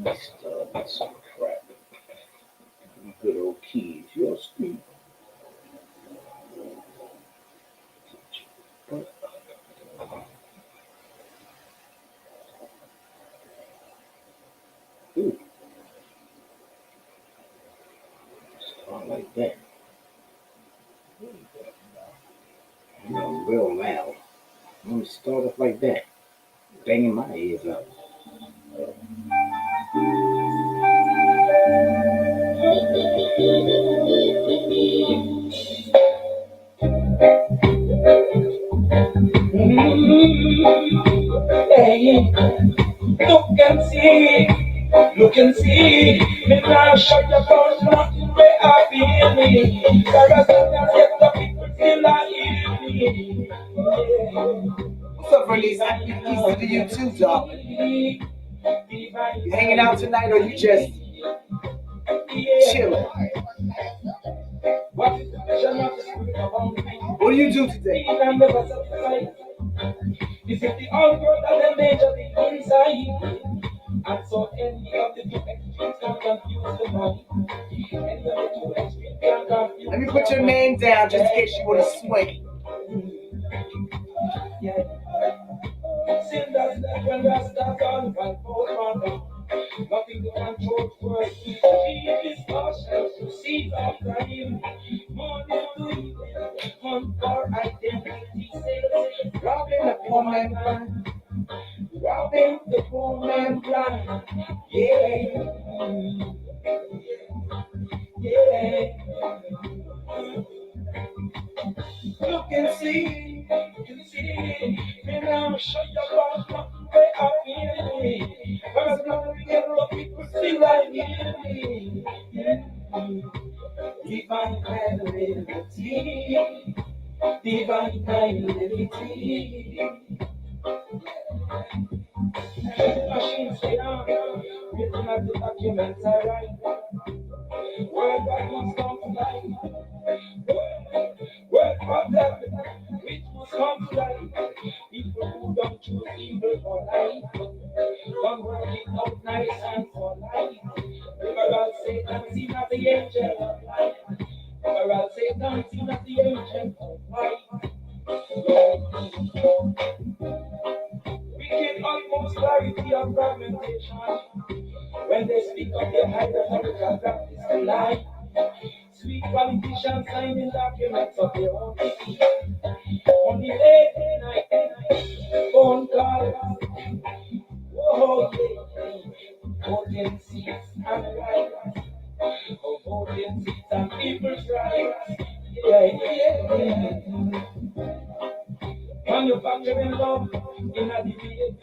That's some crap. Good old keys. You're speak. Ooh, start like that. You know, real loud. I'm gonna start off like that, banging my ears out. Hey, look and see, look and see. Me now shut your mouth, nothing way I feel me. There are some get the people still I hear me. Yeah. What's up, Verlies? Happy Easter to you too, darling. You hanging out tonight or you just chilling? What do you do today? Is it the old girl that they major the inside? And so any of the two extremes can confuse the mind. Any of the two extremes can confuse. Let me put your name down just in case you want to swing. Yeah. Sin that when Rasta on one for nothing to control for us. He is partial to see of crime. Morning to evening, hunt for identity sales. Robbing the poor man blind. Robbing the poor man blind. Yeah. Yeah. Look and see, you can see. Me now show you about nothing way I feel me. But as long as we get the people still like me. Yeah. Divine fidelity, divine fidelity. Machines stay on, written at the documents I write. Worldwide must come to life. World of death, which must come to life. People who don't choose evil for life, don't work it out nice and for life. Liberal Satan seen as the angel of light. Liberal Satan seen as the angel of light. We get almost clarity of fragmentation. When they speak of their hierarchical practice of life. Sweet politicians signing documents of their own city. Only late night, phone calls. Oh, yeah. Voting seats and rights. Oh, voting seats and people's rights. Yeah, yeah. Manufacturing love in a debate.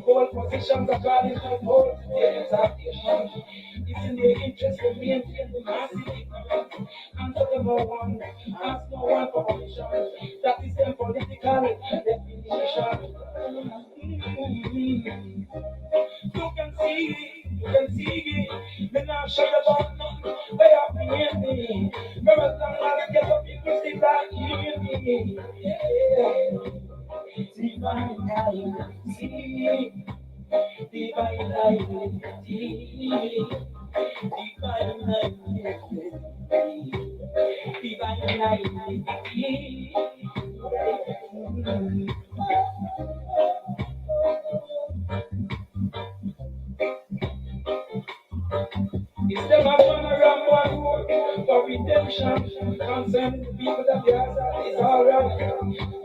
Hold positions according to vote exaltation. It's in their interest to maintain the massive ignorance. Answer them no one, ask no one for permission. That is their political definition. You can see, me not sure about nothing. They are being me. Remember, as long as I get the people still like me. Yeah. Divine identity, divine identity, divine identity, divine identity. It's them a fun around one road for redemption. Concerning the people that the answer is alright.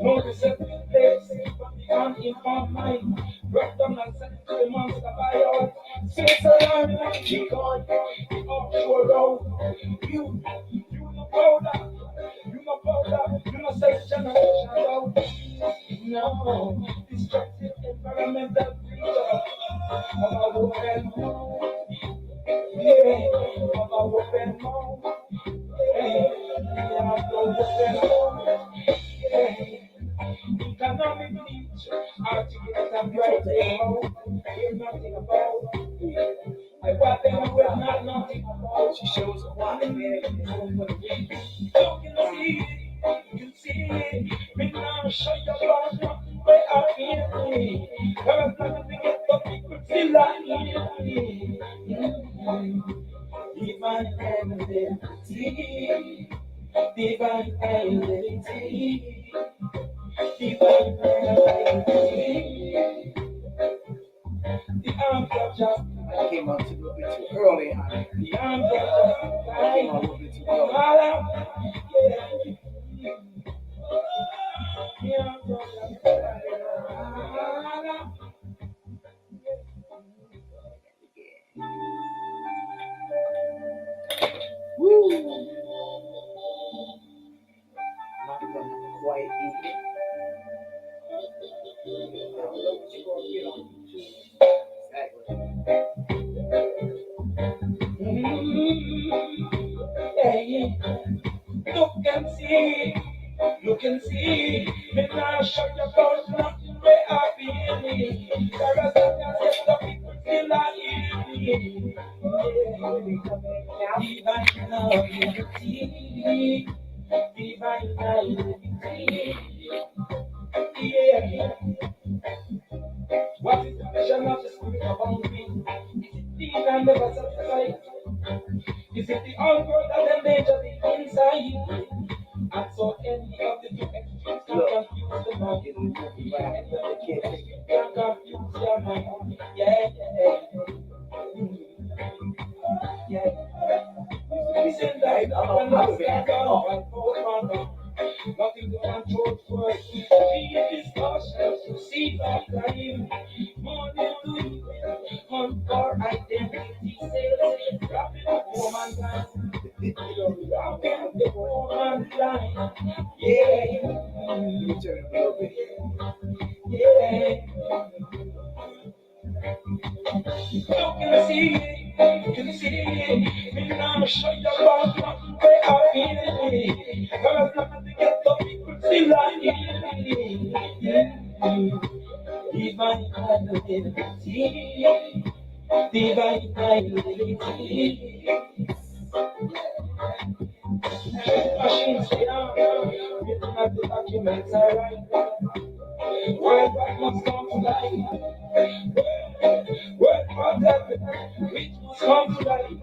No receptive place for the uninformed mind. Brought down and sent to the monster by all. Space alarm like decoy. The offshore road. You no powder. You no powder. You no sex generation out. No. Destructive environmental creature. Of a woman. Yeah, I'm a woman more. Yeah, I'm a woman more. Yeah, economic needs are to get some right now. Hear nothing about. I want them with not nothing about. She shows a lot of man. You can see, me now show you about nothing where I feel me. There is nothing to get the people still I need divine identity, divine identity, divine identity. The arms of justice. I came out a little bit too early, honey. The arms of justice. I came out a little bit too early. The arms of justice. Woo! Not gonna quite eat it. I don't know what you're gonna get on YouTube. Exactly. Look and see, me now show you about nothing where I feel. There are some people still are here. Divine love, unity, divine identity. Yeah. What is the vision of the spirit about me? Is it deep and never satisfied? Is it the hunger that the nature the inside? And so any of the two extremes can confuse the mind. Any of the two extremes can confuse your mind. Yeah, yeah, yeah. Listen, that I'm not saying God, I'm both man. Nothing to control for it. Be a discussion to see that time. Morning to you, hunt for identity sales. Dropping the woman line. Dropping the woman line. Yeah. Let me turn it a little bit. Yeah. You can see, me now show you about nothing where I feel. Cause nothing to get the people still like it. Divine identity, divine identity. Machines down, written at the documents I write. Worldwide must come to life. Worldwide happening, which must come to life.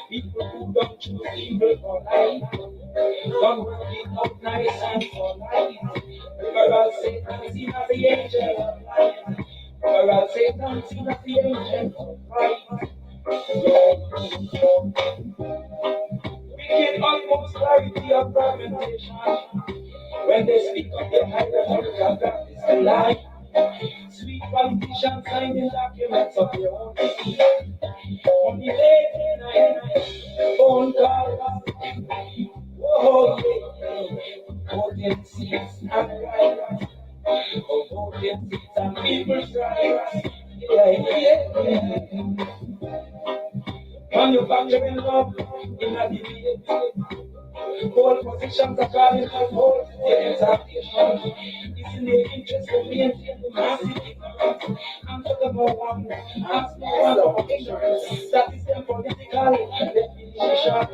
People who don't choose evil for life, don't work it up nice and for life. Overall, Satan seen as the angel of light. Overall, Satan seen as the angel of light. Wicked almost clarity of fragmentation. When they speak of the hierarchical practice of life, sweet politicians signing documents of their own defeat. Only late night, phone calls. Oh, yeah. Voting seats and riots. Oh, voting seats and people's riots. Yeah. Manufacturing love in a debate. All positions are calling for votes. The exaltation is in the interest of maintain the massive ignorance. Answer the no one, ask no one of ignorance. That is the political definition.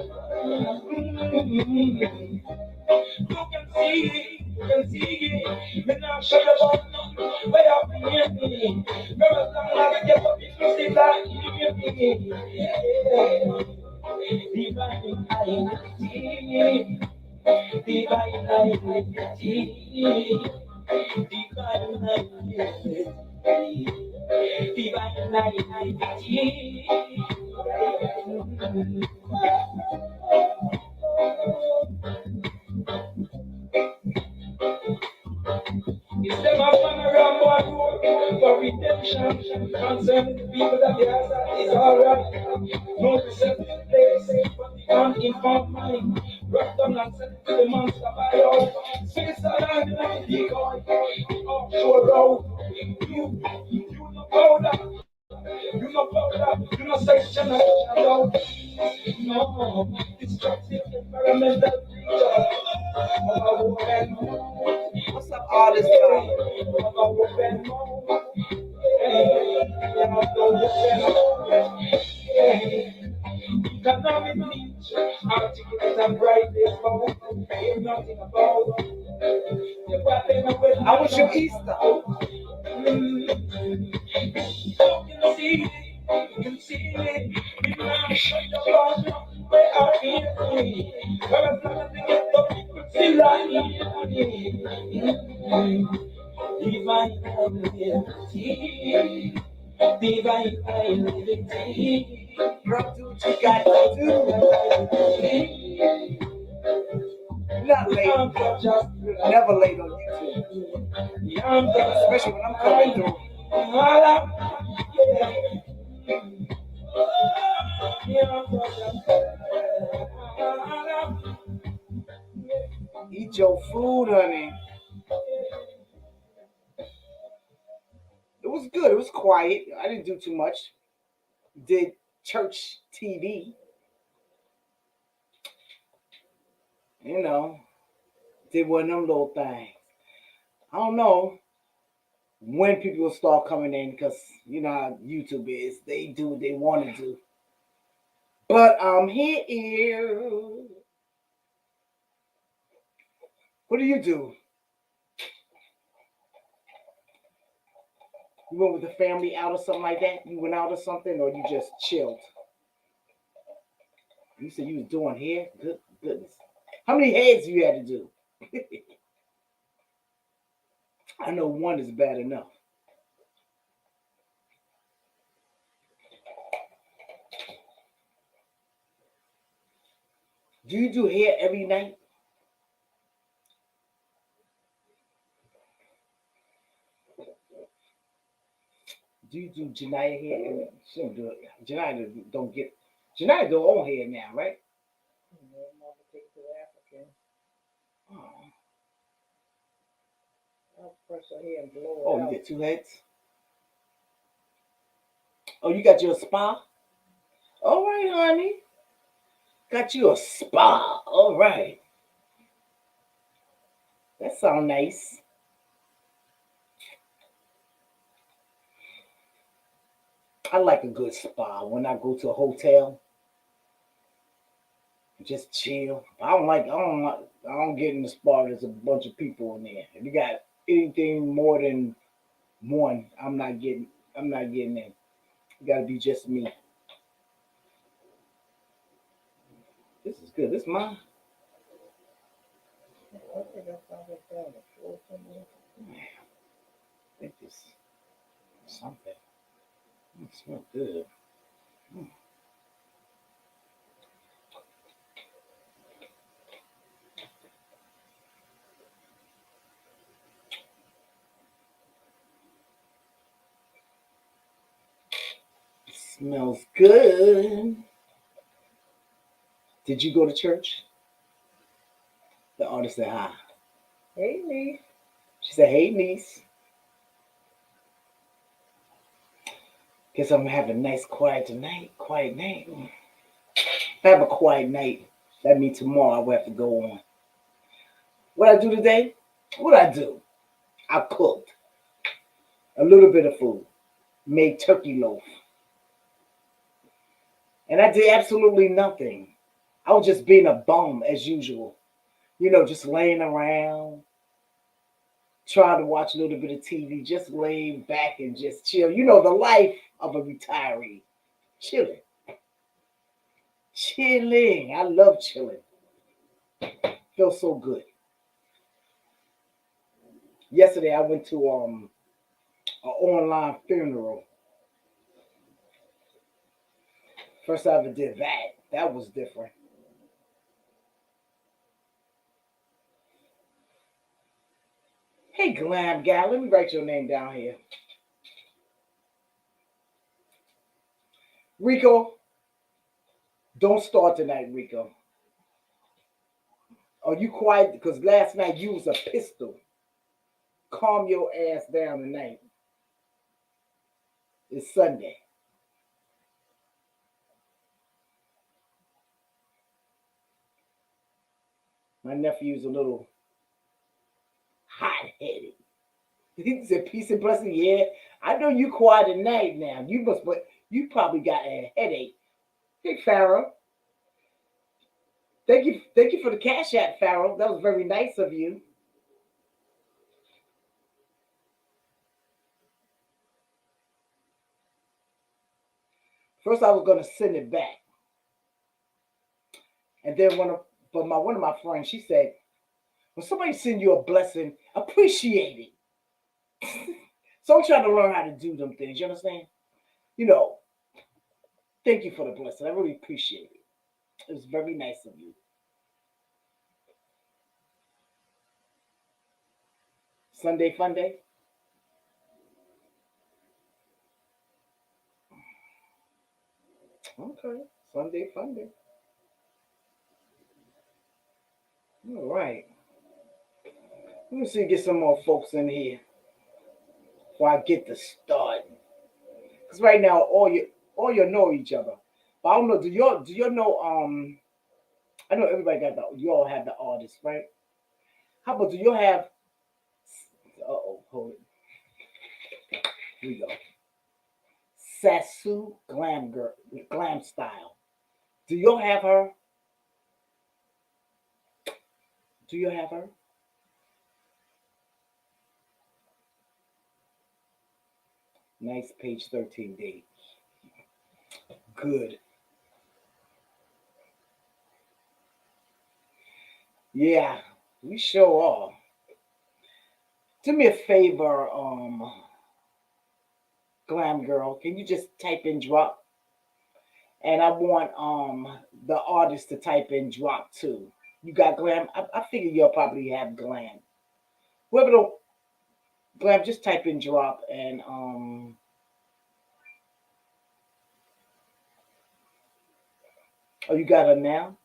You can see, me now show you about nothing. Where you been me? Girl, as long as I get the people still like me. Yeah. Divine identity, divine identity, divine identity, divine identity. It's them up on a ramble road for redemption. Concerning the people that the answer is alright. No receptive place, but the uninformed mind. Rock down and send it to the monster by all. Suicide and the decoy. Offshore road. You know powder. You know powder. You know section and shadow. No, destructive environmental creatures. What's up, artist? Economic niche, articulate and bright this phone. Hear nothing about. I wish you Easter. You can see it. You can shut your mouth. Where are you? Well, I'm not to get the people still I need. Divine liberty. Divine liberty. Bro, do what you got to do. Not late. Never late on YouTube. Especially when I'm coming through. Eat your food, honey. It was good. It was quiet. I didn't do too much. Did church TV. You know, did one of them little things. I don't know when people will start coming in because you know how YouTube is. They do what they want to do. But I'm here. What do you do? You went with the family out or something like that? You went out or something, or you just chilled? You said you was doing hair? Goodness. How many heads you had to do? I know one is bad enough. Do you do hair every night? Do you do Janaya hair? She don't do it. Janaya don't get. Janaya do her own hair now, right? Oh, you get two heads? Oh, you got your spa? All right, honey. Got you a spa. All right. That sounds nice. I like a good spa when I go to a hotel. Just chill. I don't get in the spa. There's a bunch of people in there. If you got anything more than one, I'm not getting in. It gotta be just me. This is good. This is mine. I think this something. It smells good. Mm. It smells good. Did you go to church? The artist said hi. Hey, niece. She said, hey, niece. Guess I'm gonna have a nice quiet night. If I have a quiet night, that means tomorrow I will have to go on. What I do today? What I do? I cooked a little bit of food, made turkey loaf, and I did absolutely nothing. I was just being a bum as usual. You know, just laying around, trying to watch a little bit of TV, just laying back and just chill. You know, the life of a retiree. Chilling. Chilling. I love chilling. Feels so good. Yesterday I went to an online funeral. First I ever did that. That was different. Hey Glam Gal, let me write your name down here. Rico, don't start tonight, Rico. Are you quiet? Because last night you was a pistol. Calm your ass down tonight. It's Sunday. My nephew's a little hot-headed. He said, peace and blessing. Yeah, I know you quiet at night now. But you probably got a headache. Hey, Pharaoh. Thank you for the cash app, Pharaoh. That was very nice of you. First, I was gonna send it back, and then one of my friends, she said, when somebody send you a blessing, appreciate it. So I'm trying to learn how to do them things. You understand? You know, thank you for the blessing. I really appreciate it. It was very nice of you. Sunday fun day. Okay, Sunday fun day. All right. Let me see, get some more folks in here before I get to start. Because right now, all you know each other. But I don't know. Do you know? I know everybody got the. You all have the artists, right? How about do you have? Oh, hold it. Here we go. Sasu Glam Girl, Glam Style. Do you have her? Do you have her? Nice page 13 date. Good. Yeah, we sure are. Do me a favor, Glam Girl. Can you just type in drop? And I want the artist to type in drop too. You got Glam? I figure you'll probably have Glam. Whoever don't Glam, just type in drop and oh, you got her now?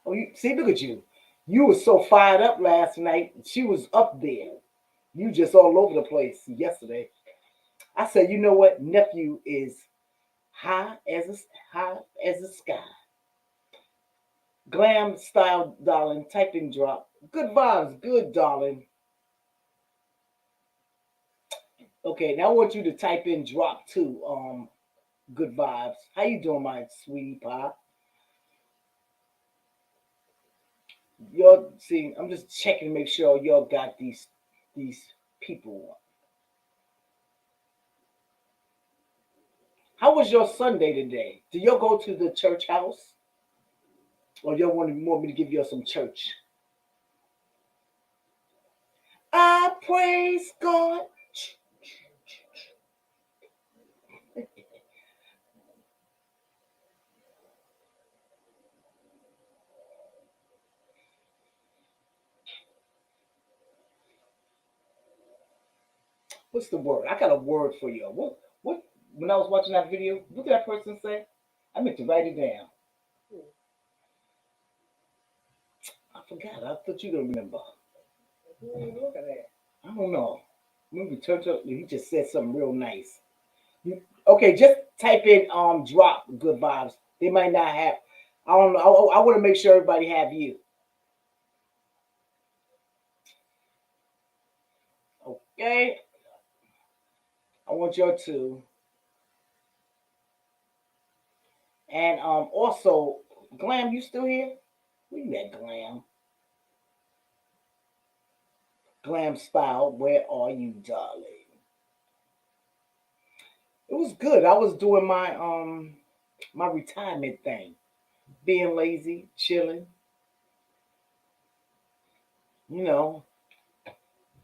Oh, you see, look at you. You was so fired up last night. She was up there. You just all over the place yesterday. I said, you know what? Nephew is high as a high as the sky. Glam style, darling. Type in drop. Good vibes, good, darling. Okay, now I want you to type in drop too. Good vibes. How you doing, my sweetie pie? Y'all see, I'm just checking to make sure y'all got these people. How was your Sunday today? Do y'all go to the church house? Or y'all want me to give you some church? I praise God. What's the word? I got a word for you. What when I was watching that video, what did that person say? I meant to write it down. I forgot. I thought you were gonna remember. Look at that. I don't know. Maybe turn to he just said something real nice. Okay, just type in drop good vibes. They might not have. I don't know. I want to make sure everybody have you. Okay, I want your two. And also, Glam, you still here? Where you at, Glam? Glam style, where are you, darling? It was good. I was doing my retirement thing, being lazy, chilling. You know,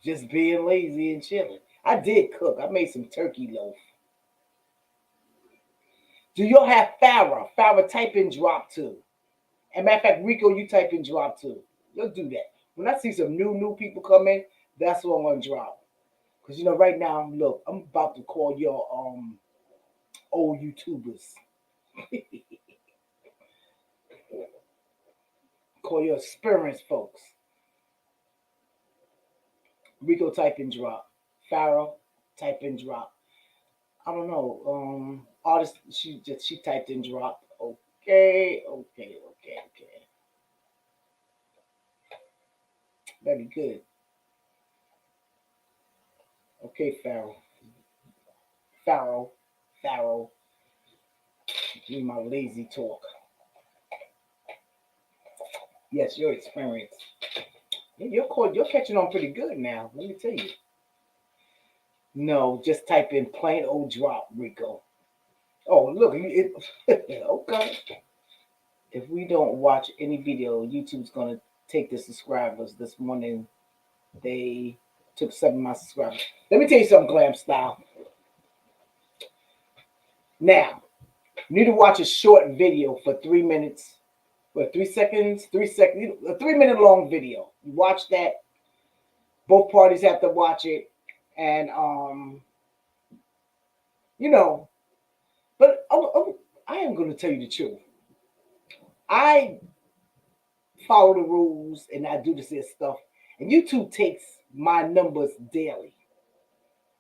just being lazy and chilling. I did cook. I made some turkey loaf. Do y'all have Farrah? Farrah, type in drop too. And matter of fact, Rico, you type in drop too. You'll do that. When I see some new people come in, that's what I'm gonna drop. Cause right now, look, I'm about to call your old YouTubers. Call your experienced folks. Rico, type in drop. Farrah, type in drop. I don't know. Artist, she typed in drop. Okay. Very good. Okay, Pharaoh, Pharaoh. Give me my lazy talk. Yes, your experience. You're catching on pretty good now. Let me tell you. No, just type in plain old drop, Rico. Oh, look, okay. If we don't watch any video, YouTube's gonna take the subscribers. This morning they took 7 of my subscribers. Let me tell you something, Glam Style. Now, you need to watch a short video for 3 minutes, what, 3 seconds, 3 seconds, a 3 minute long video. You watch that. Both parties have to watch it, and you know. But I am going to tell you the truth. I follow the rules and I do this stuff, and YouTube takes my numbers daily.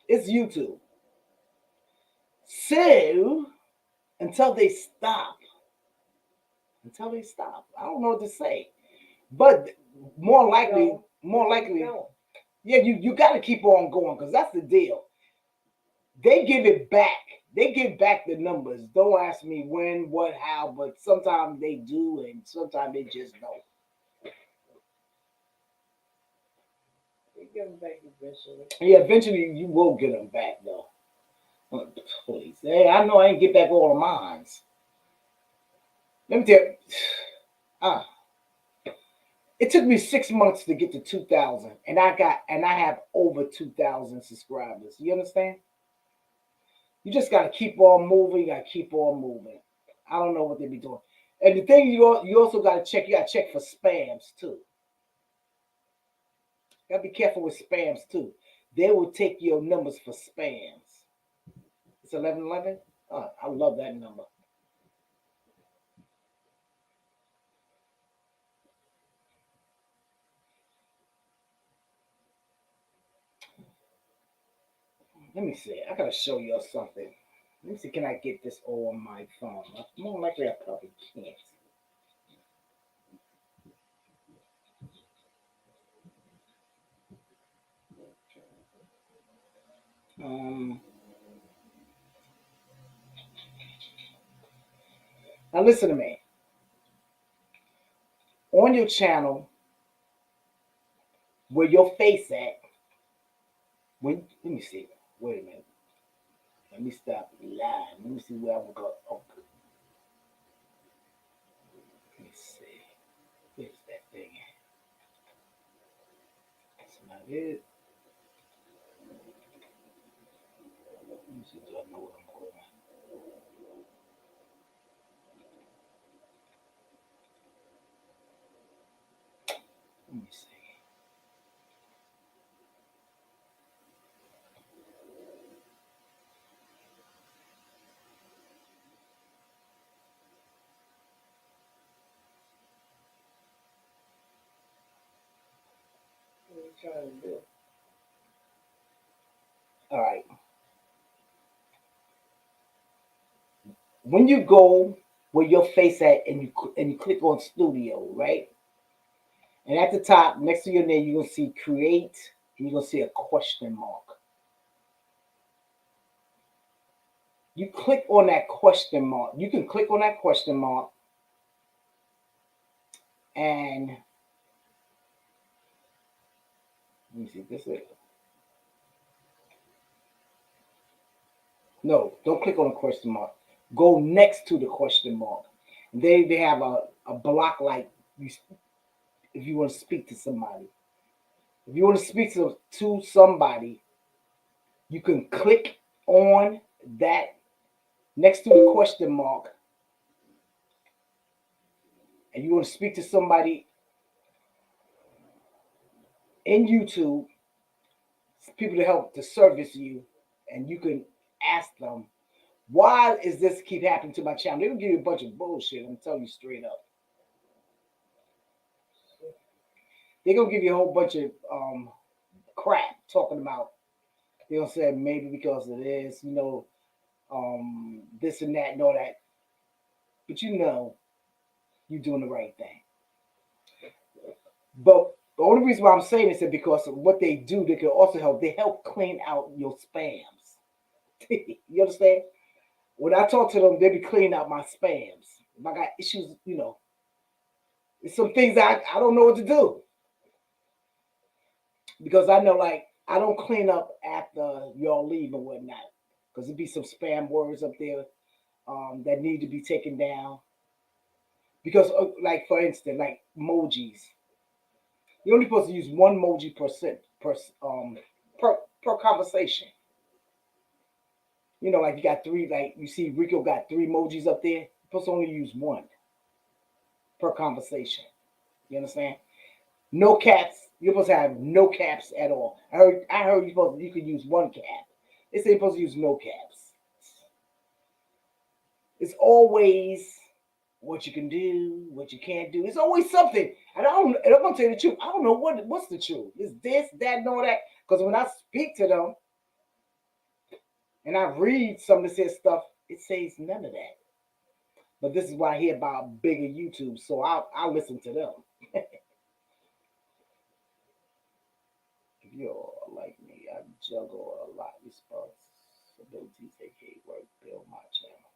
It's YouTube. So until they stop, I don't know what to say. But more likely, yeah, you got to keep on going because that's the deal. They give it back. They give back the numbers. Don't ask me when, what, how, but sometimes they do, and sometimes they just don't. They give them back eventually. Yeah, eventually you will get them back, though. Please, hey, I know I ain't get back all of mine. Let me tell you, ah, it took me 6 months to get to 2,000, and I have over 2,000 subscribers. You understand? You just gotta keep on moving. You gotta keep on moving. I don't know what they be doing. And the thing you also gotta check. You gotta check for spams too. You gotta be careful with spams too. They will take your numbers for spams. It's 1111. Oh, I love that number. Let me see. I gotta show you something. Let me see. Can I get this on my phone? More likely, I probably can't. Um, Now listen to me. On your channel, where your face at? Let me see. Wait a minute. Let me stop lying. Let me see where I will go. Oh, let me see. Where's that thing? That's not it. Let me see. Do I know where I'm going? Let me see. What are you trying to do? All right. When you go where your face at and you click on studio, right? And at the top, next to your name, you're gonna see create, and you're gonna see a question mark. You click on that question mark. You can click on that question mark, and let me see. This is no. Don't click on the question mark. Go next to the question mark. They have a block like you if you want to speak to somebody. If you want to speak to somebody, you can click on that next to the question mark, and you want to speak to somebody in YouTube, people to help to service you, and you can ask them, why is this keep happening to my channel? They'll give you a bunch of bullshit. I'm telling you straight up. They're gonna give you a whole bunch of crap talking about. They'll say maybe because of this, this and that and all that. But you're doing the right thing. But the only reason why I'm saying this is because of what they do, they can also help. They help clean out your spams. You understand? When I talk to them, they be cleaning out my spams. If I got issues, it's some things I don't know what to do because I know like I don't clean up after y'all leave and whatnot because it'd be some spam words up there. that need to be taken down. Because, like for instance, like emojis, you're only supposed to use one emoji per conversation. You know, like you got three. Like you see, Rico got three emojis up there. You're supposed to only use one per conversation. You understand? No caps. You're supposed to have no caps at all. I heard you could use one cap. They say you're supposed to use no caps. It's always what you can do, what you can't do. It's always something. And I'm gonna tell you the truth. I don't know what's the truth. It's this, that, and all that. Because when I speak to them and I read some of this stuff, it says none of that. But this is what I hear about bigger YouTube, so I'll listen to them. If you're like me, I juggle a lot of responsibilities, aka work, build my channel.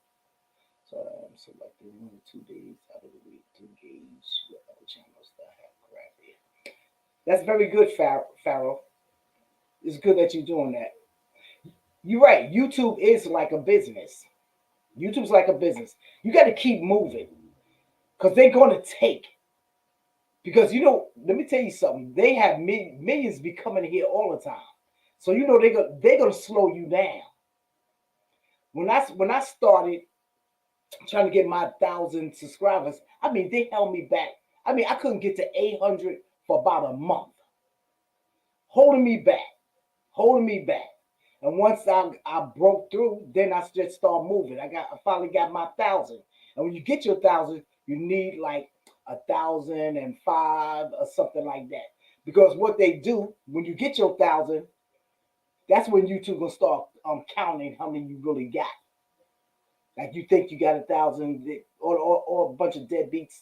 So I am selecting 2 days out of the week to engage with other channels that have crap here. That's very good, Pharaoh. It's good that you're doing that. You're right. YouTube is like a business. YouTube's like a business. You got to keep moving because they're going to take. Because let me tell you something. They have millions be coming here all the time, so they're gonna slow you down. When I started trying to get my 1,000 subscribers, I mean they held me back. I mean I couldn't get to 800 for about a month, holding me back, holding me back. And once I broke through, then I just started moving. I finally got my 1,000. And when you get your 1,000, you need like 1,005 or something like that. Because what they do when you get your 1,000, that's when YouTube gonna start counting how many you really got. Like you think you got 1,000, or a bunch of deadbeats,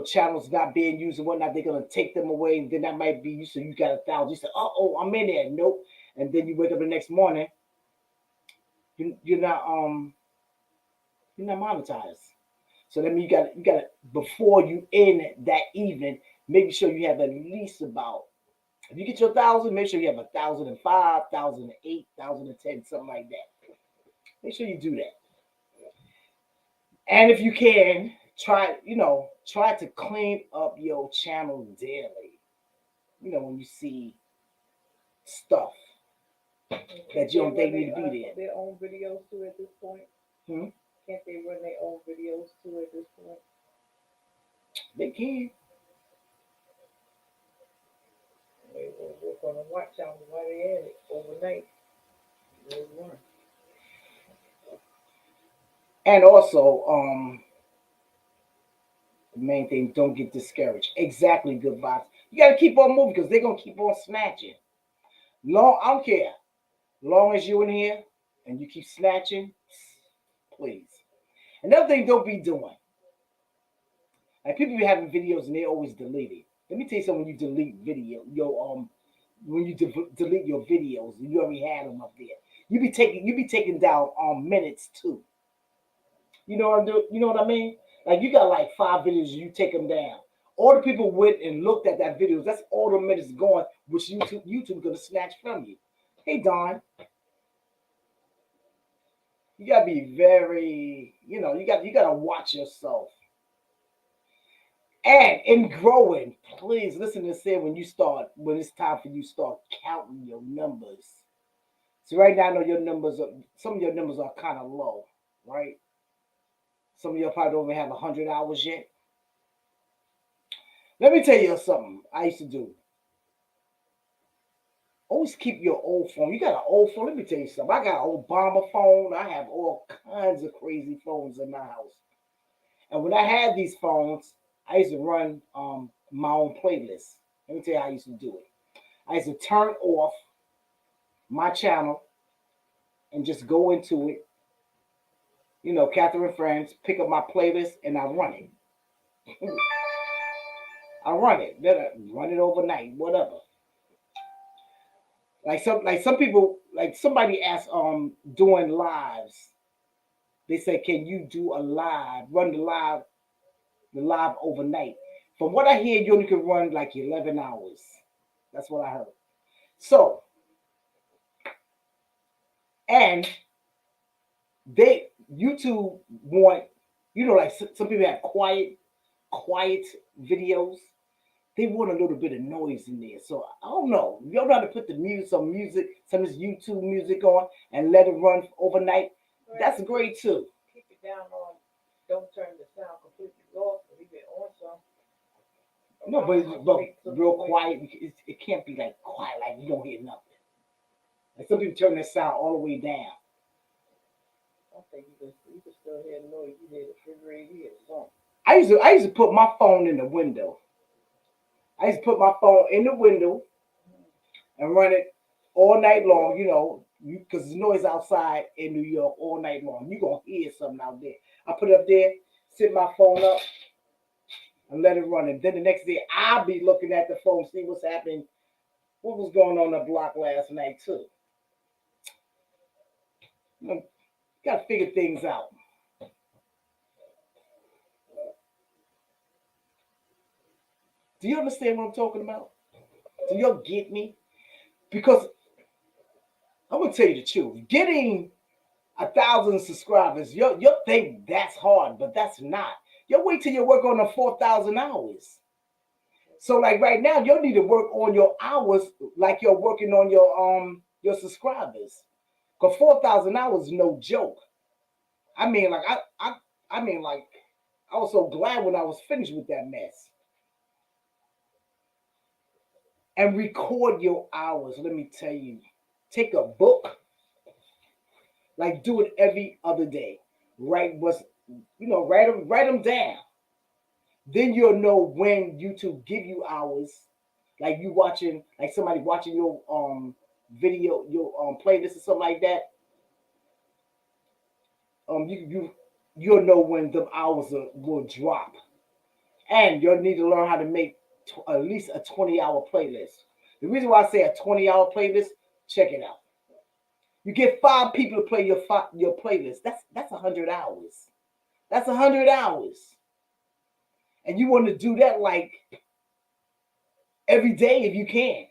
channels not being used and whatnot. They're gonna take them away, and then that might be you. So you got 1,000. You say, oh, I'm in there. Nope. And then you wake up the next morning, you're not monetized. So that means you got before you end that evening, make sure you have at least about, if you get your 1,000, make sure you have 1,005, 1,008, 1,010, something like that. Make sure you do that. And if you can, try to clean up your channel daily. When you see stuff that you don't think need to be there. Their own videos too at this point. Hmm? Can't they run their own videos too at this point? They can. They will work on a watch out while they at it overnight. They run. And also, the main thing, don't get discouraged. Exactly, good vibes. You gotta keep on moving because they're gonna keep on snatching. I don't care. Long as you're in here and you keep snatching, please. Another thing, don't be doing. Like people be having videos and they always delete it. Let me tell you something. When you delete when you delete your videos, you already had them up there. You be taking down minutes too. You know what I'm doing? You know what I mean? Like you got like 5 videos, you take them down. All the people went and looked at that video. That's all the minutes gone, which YouTube gonna snatch from you. Hey Don, you gotta be very, you gotta watch yourself. And in growing, please listen to say when it's time for you to start counting your numbers. So right now I know some of your numbers are kind of low, right? Some of you probably don't even have 100 hours yet. Let me tell you something I used to do. Always keep your old phone. You got an old phone. Let me tell you something. I got an Obama phone. I have all kinds of crazy phones in my house. And when I had these phones, I used to run my own playlist. Let me tell you how I used to do it. I used to turn off my channel and just go into it. Catherine Friends, pick up my playlist and I run it. I run it. Then I run it overnight, whatever. Some people, like somebody asked doing lives. They said, can you do a live, run the live overnight? From what I hear, you only can run like 11 hours. That's what I heard. So, and YouTube want, like some people have quiet videos. They want a little bit of noise in there. So I don't know. You don't know how to put some of this YouTube music on and let it run overnight. Right. That's great too. Keep it down on. Don't turn the sound completely off. Leave it on some. No, but real quiet. It can't be like quiet, like you don't hear nothing. Like some people turn their sound all the way down. I think you can still hear noise. You hear the refrigerator, you hear something. I used to put my phone in the window. I used to put my phone in the window and run it all night long. Because there's noise outside in New York all night long. You gonna hear something out there. I put it up there, sit my phone up, and let it run. And then the next day, I'll be looking at the phone, see what's happening, what was going on the block last night too. Got to figure things out. Do you understand what I'm talking about? Do y'all get me? Because I'm gonna tell you the truth. Getting 1,000 subscribers, you'll think that's hard, but that's not. You'll wait till you work on the 4,000 hours. So like right now, you'll need to work on your hours like you're working on your subscribers. Cause 4,000 hours is no joke. I mean, like I mean, like I was so glad when I was finished with that mess. And record your hours. Let me tell you, take a book, like do it every other day. Write them down. Then you'll know when YouTube give you hours, like you watching, like somebody watching your video, your playlist or something like that. You'll know when the hours will drop, and you'll need to learn how to make at least a 20-hour playlist. The reason why I say a 20-hour playlist, check it out. You get 5 people to play your playlist. That's 100 hours. That's 100 hours. And you want to do that like every day if you can.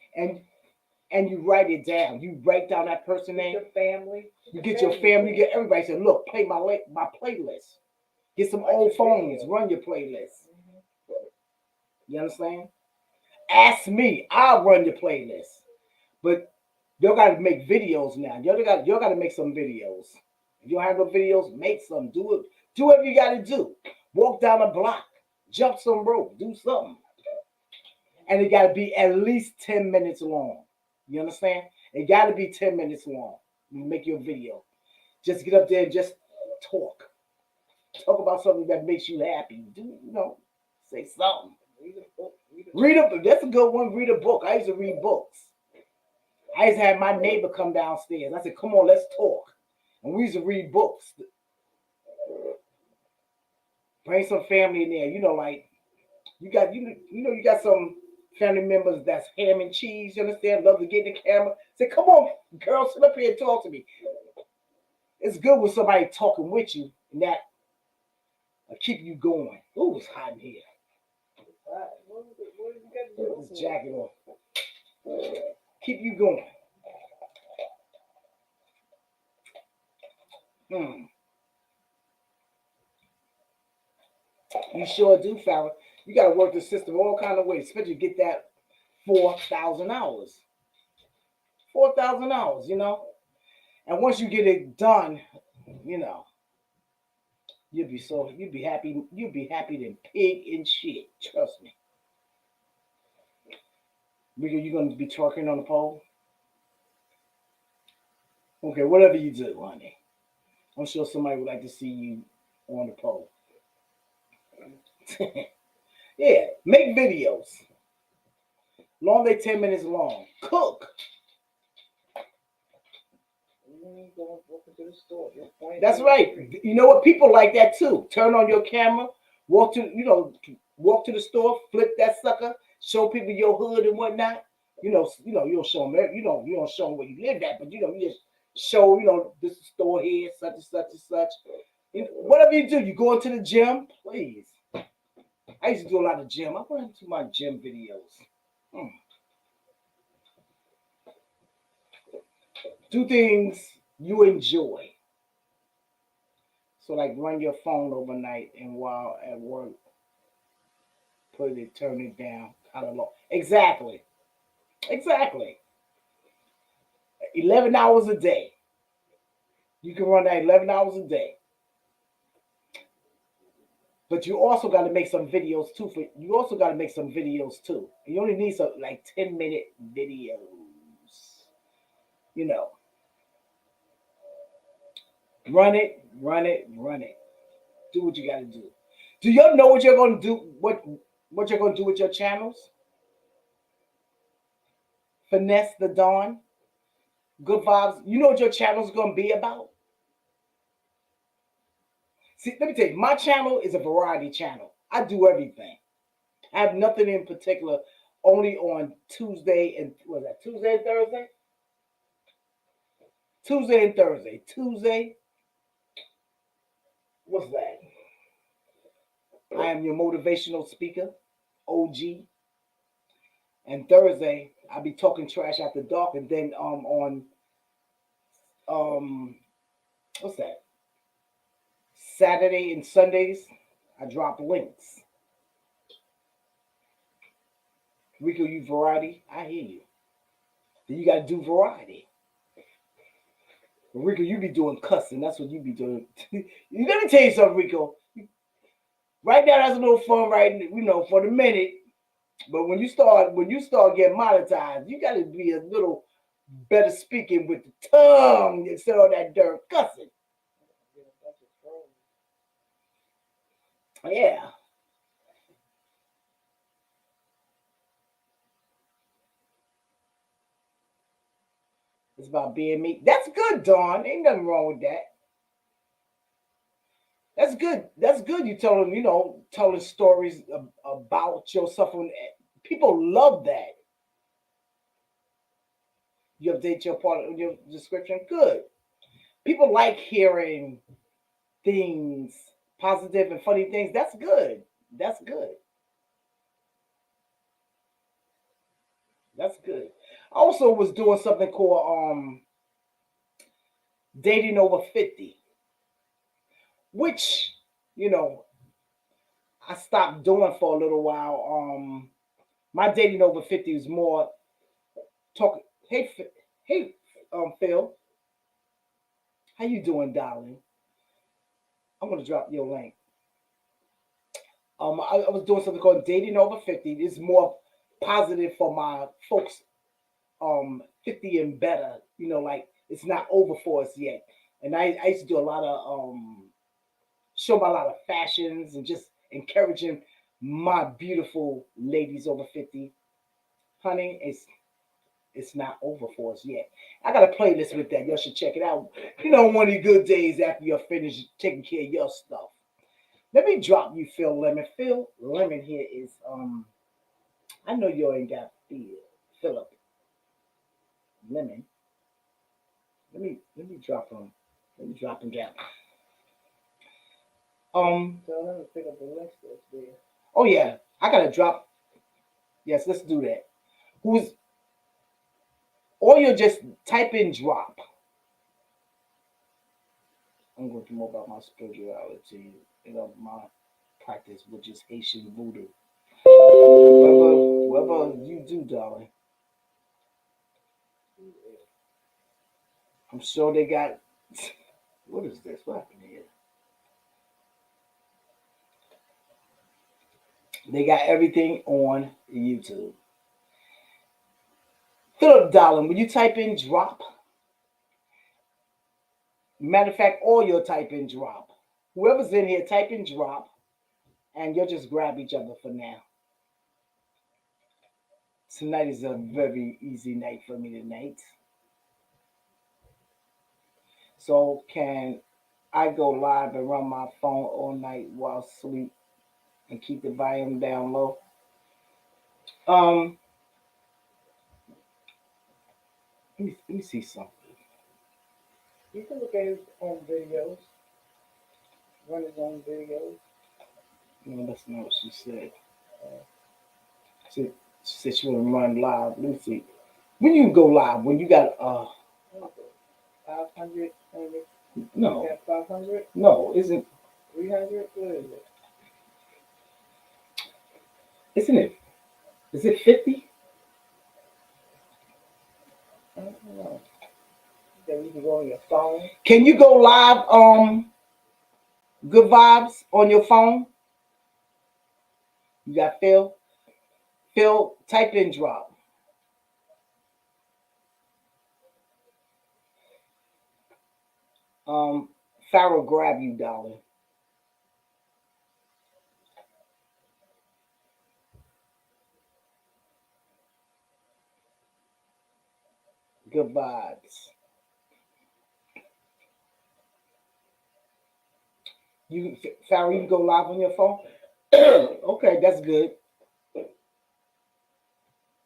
And you write it down. You write down that person name. Your family. You get your family. You get everybody. Say, look, play my playlist. Get some old phones. Run your playlist. Mm-hmm. You understand? Ask me. I'll run your playlist. But y'all got to make videos now. Y'all got to make some videos. If you don't have no videos, make some. Do it. Do whatever you got to do. Walk down a block. Jump some rope. Do something. And it got to be at least 10 minutes long. You understand? It got to be 10 minutes long. You make your video. Just get up there and just talk. Talk about something that makes you happy. Say something. Read a book. Read a book. That's a good one. Read a book. I used to read books. I used to have my neighbor come downstairs. I said, come on, let's talk. And we used to read books. Bring some family in there. Like you got some family members that's ham and cheese, you understand? Love to get in the camera. Say, come on, girl, sit up here and talk to me. It's good with somebody talking with you, and that will keep you going. Ooh, it's hot in here. Put this jacket on. Keep you going. You sure do, Farrah. You got to work the system all kind of ways, especially get that 4,000 hours. 4,000 hours, And once you get it done, you'll be happy. You'll be happy than pig and shit. Trust me. You're going to be twerking on the pole? Okay, whatever you do, honey. I'm sure somebody would like to see you on the pole. Yeah, make videos. Long, they 10 minutes long. Cook. That's right. You know what? People like that too. Turn on your camera, walk to the store, flip that sucker, show people your hood and whatnot. You don't show them. You don't show them where you live at, but you just show this store here, such and such and such. Whatever you do, you go into the gym, please. I used to do a lot of gym. I went into my gym videos. Do things you enjoy. So like run your phone overnight and while at work, turn it down, kind of low. Exactly. Exactly. 11 hours a day. You can run that 11 hours a day. But you also got to make some videos too. You also got to make some videos too. You only need some like 10-minute videos. You know, run it, run it, run it. Do what you got to do. Do you know what you're going to do? What you're going to do with your channels? Finesse the Dawn, Good Vibes. You know what your channel's going to be about? See, let me tell you, my channel is a variety channel. I do everything. I have nothing in particular. Only on Tuesday and was that Tuesday and Thursday? Tuesday and Thursday. Tuesday, what's that? I am your motivational speaker, OG. And Thursday, I'll be talking trash after dark. And then on um what's that? Saturday and Sundays, I drop links. Rico, you variety? I hear you. Then you gotta do variety. Rico, you be doing cussing. That's what you be doing. Let me tell you something, Rico. Right now, that's a little fun, right? For the minute. But when you start getting monetized, you gotta be a little better speaking with the tongue instead of that dirt cussing. Yeah. It's about being me. That's good, Dawn. Ain't nothing wrong with that. That's good. That's good. You telling stories about yourself. People love that. You update your part of your description. Good. People like hearing things, positive and funny things. That's good. That's good. That's good. I also was doing something called dating over 50, which you know I stopped doing for a little while. My dating over 50 is more talking. Hey, hey, Phil, how you doing, darling? I'm gonna drop your link. I was doing something called dating over 50. It's more positive for my folks 50 and better. Like it's not over for us yet. And I used to do a lot of show my a lot of fashions and just encouraging my beautiful ladies over 50. Honey, it's not over for us yet. I got a playlist with that. Y'all should check it out. One of the good days after you're finished taking care of your stuff. Let me drop you Phil Lemon. Phil Lemon here is I know you ain't got Philip Lemon. Let me drop him. Let me drop him down. Tell them to pick up the links that's there. Oh yeah, I gotta drop. Yes, let's do that. Who's or you just type in drop. I'm going to more about my spirituality, my practice, which is Haitian voodoo. Whatever you do, darling. I'm sure they got. What is this? What happened here? They got everything on YouTube. Philip Darling, when you type in drop, matter of fact, all you'll type in drop. Whoever's in here, type in drop, and you'll just grab each other for now. Tonight is a very easy night for me tonight. So can I go live and run my phone all night while asleep and keep the volume down low? Um, let me see something. You can look at his own videos, run his own videos. No, that's not what she said. She, she said she want to run live. Let me see. When you go live, when you got 500, maybe. No, Got 500, no, isn't 300. What is it? isn't it? Is it 50? I don't know. Then you can go on your phone. Can you go live good vibes on your phone? You got Phil. Phil, type in drop. Um, Farrell, grab you, darling. Good vibes. You, Farrell, you go live on your phone. Okay, that's good.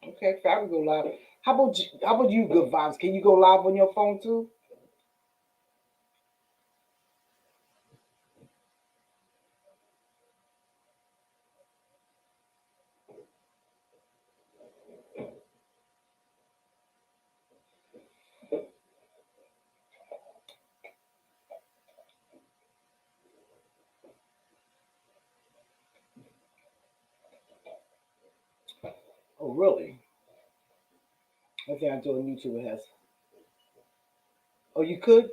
Okay, Farrell, go live. How about you, good vibes? Can you go live on your phone too? Oh, really? I think I do on YouTube. It has. Oh, you could?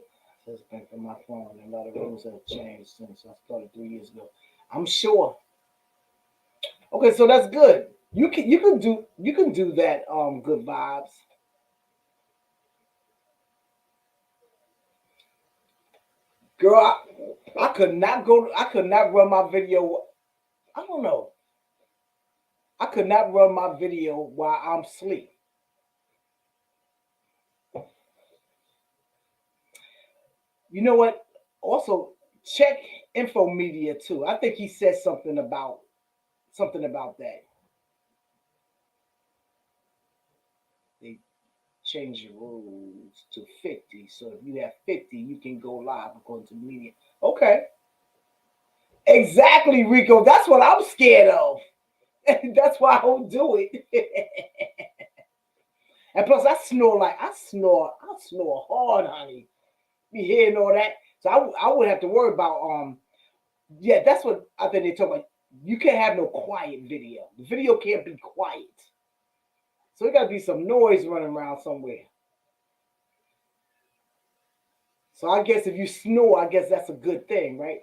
That's back on my phone. A lot of rules have changed since I started 3 years ago. I'm sure. Okay, so that's good. You can do that. Good vibes, girl. I could not go. I could not run my video. I don't know. I could not run my video while I'm asleep. You know what? Also, check info media too. I think he said something about that. They change the rules to 50. So if you have 50, you can go live according to media. Okay. Exactly, Rico. That's what I'm scared of. That's why I don't do it. And plus, I snore hard, honey. Be hearing all that, so I would have to worry about yeah. That's what I think they talk about. You can't have no quiet video. The video can't be quiet, so there got to be some noise running around somewhere. So I guess if you snore, I guess that's a good thing, right?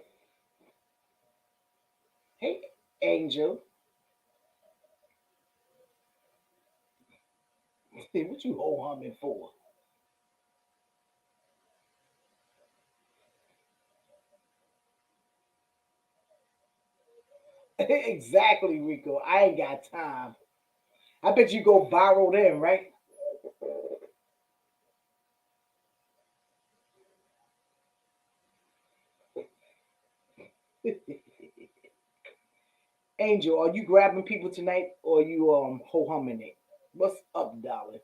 Hey, Angel, what you ho humming for? Exactly, Rico. I ain't got time. I bet you go viral then, right? Angel, are you grabbing people tonight or are you ho humming it? What's up, darling?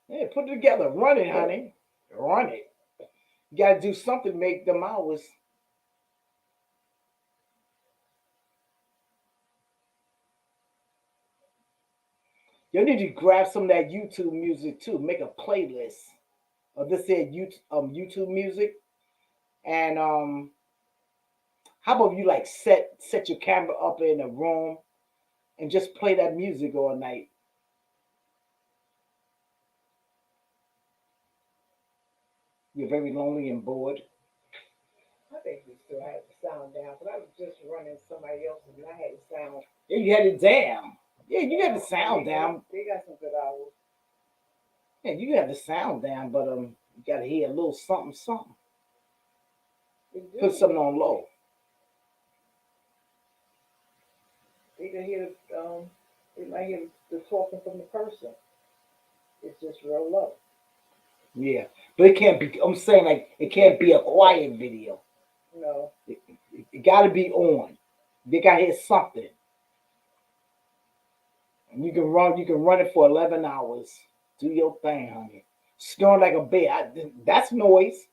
Yeah, put it together. Run it, honey. Run it. You gotta do something to make them hours. You need to grab some of that YouTube music too. Make a playlist of this here YouTube music. And how about you like set your camera up in a room and just play that music all night? You're very lonely and bored. I think we still had the sound down, but I was just running somebody else's and I had the sound. Yeah, you had it down. Yeah, you got the And sound down. they got some good hours. Yeah, you have the sound down, but you gotta hear a little something, something. They Put do. something on low. They can hear they might hear the talking from the person. It's just real low. Yeah, but it can't be. I'm saying like it can't be a quiet video. No. It got to be on. They got to hear something. And you can run it for 11 hours. Do your thing, honey. Snoring like a bear. That's noise.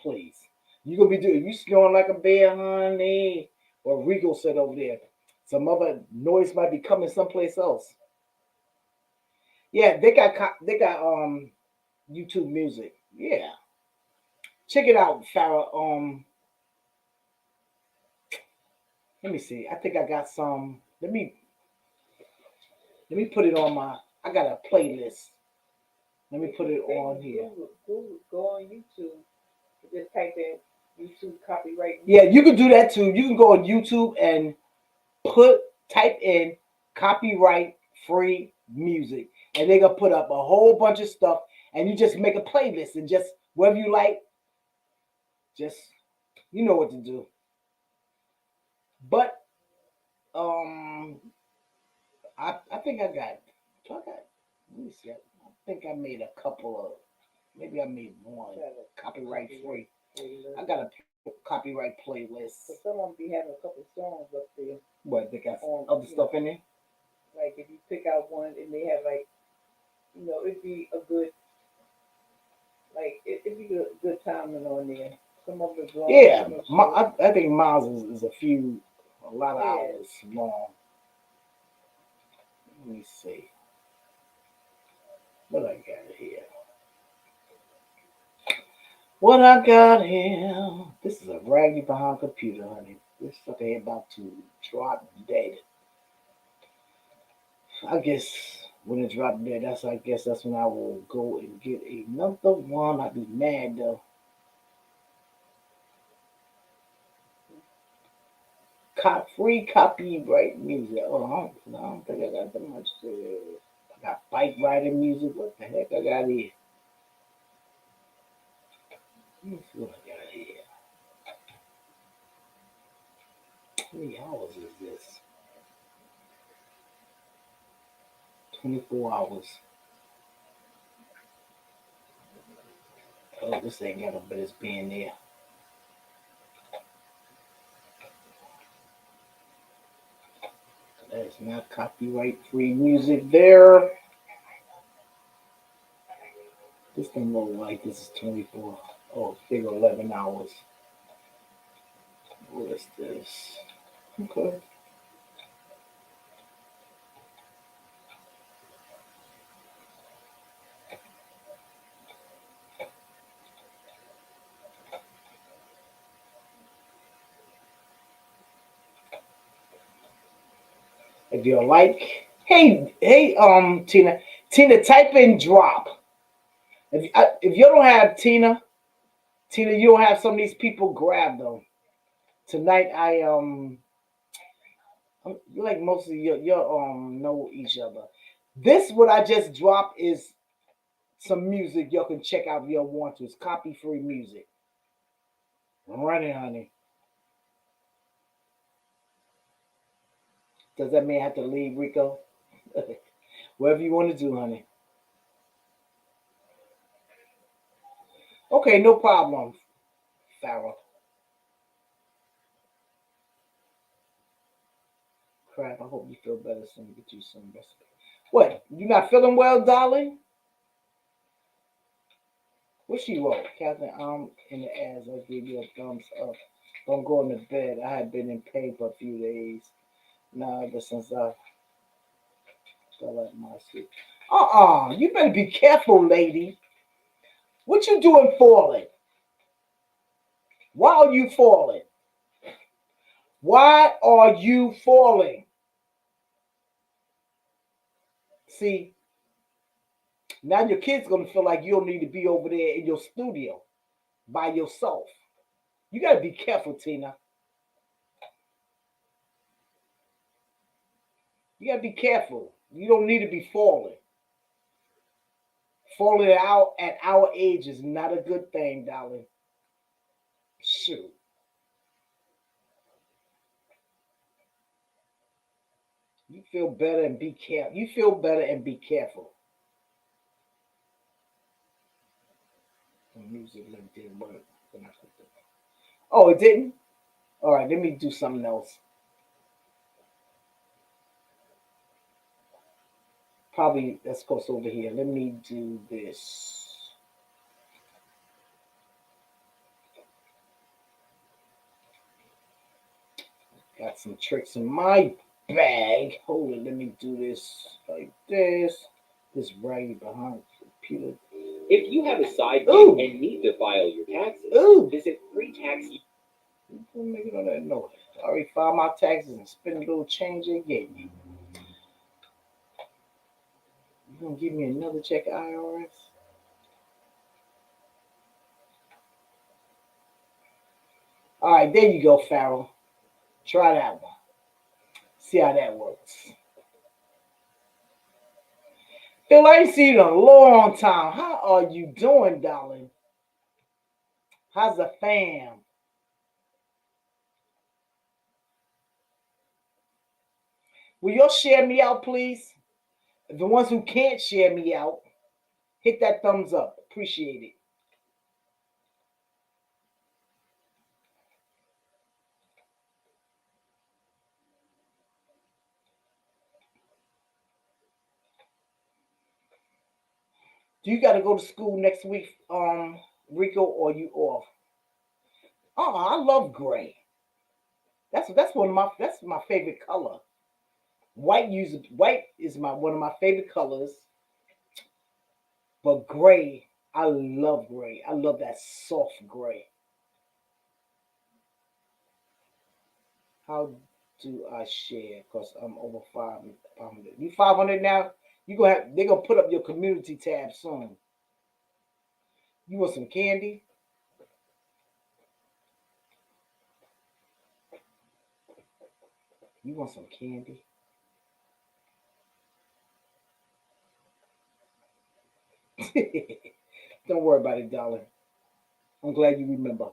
Please. You gonna be doing you snoring like a bear, honey. Or Rico said over there. Some other noise might be coming someplace else. Yeah, they got YouTube Music. Yeah, check it out, Farrah. Let me see. I think I got some. Let me put it on my. I got a playlist. Let me put it They on use here. Google, go on YouTube, just type in YouTube copyright Yeah, music. you can do that too. You can go on YouTube and put type in copyright free music, and they're gonna put up a whole bunch of stuff, and you just make a playlist and just whatever you like, just you know what to do. But um, I think I got. So I got. Let me see. I think I made a couple of. Maybe I made one Got a copyright free. I playlist. got a copyright playlist. So some of them be having a couple songs up there What they got on, other you know, stuff in there? like if you pick out one and they have like, it'd be a good, like, it'd be a good timing on there. Some of them are long, Yeah, some are short. I think Miles is a lot of Yeah. hours long. Let me see what I got here. What I got here. This is a raggedy behind computer, honey. This sucker here about to drop dead. I guess when it drop dead, I guess that's when I will go and get another one. I'd be mad though. Free copyright music. Oh, I don't think I got that much. I got bike riding music. What the heck I got here? Let me see what I got here. How many hours is this? 24 hours. Oh, this ain't got no business being there. That is not copyright free music there. This thing look like this is 24. Oh, figure 11 hours. What is this? Okay. If you like, hey, Tina, type in drop. If you don't have Tina, you don't have some of these people. Grab them tonight. You like most of your know each other. This what I just dropped is some music y'all can check out if y'all want to. It's copy free music. Run it, honey. Does that mean I have to leave, Rico? Whatever you want to do, honey. Okay, no problem, Farrah. Crap, I hope you feel better soon. Get you some rest. What? You not feeling well, darling? What she wrote? Captain, I'm in the ass. I give you a thumbs up. Don't go into bed. I had been in pain for a few days. Now, ever since I fell out my sleep. You better be careful, lady. What you doing falling? Why are you falling? Why are you falling? See, now your kid's gonna feel like you don't need to be over there in your studio by yourself. You gotta be careful, Tina. You gotta be careful. You don't need to be falling. Falling out at our age is not a good thing, darling. Shoot. You feel better and be careful. You feel better and be careful. The music link didn't work. Oh, it didn't? All right, let me do something else. Probably let's go over here. Let me do this. Got some tricks in my bag. Hold it. Let me do this like this. This right behind the computer. If you have a side Ooh. gig and need to file your taxes, Ooh. visit free tax. Make it on that note. I already filed my taxes and spent a little change they gave me. You gonna give me another check, IRS? All right, there you go, Farrell. Try that one. See how that works. Phil, I ain't seen you in a long time. How are you doing, darling? How's the fam? Will y'all share me out, please? The ones who can't share me out, hit that thumbs up. Appreciate it. Do you got to go to school next week, Rico, or you off? Oh, I love gray. That's my favorite color. White is my one of my favorite colors, but gray, I love gray. I love that soft gray. How do I share? Cause I'm over 500. You 500 now? They're gonna put up your community tab soon. You want some candy? You want some candy? Don't worry about it, darling. I'm glad you remember.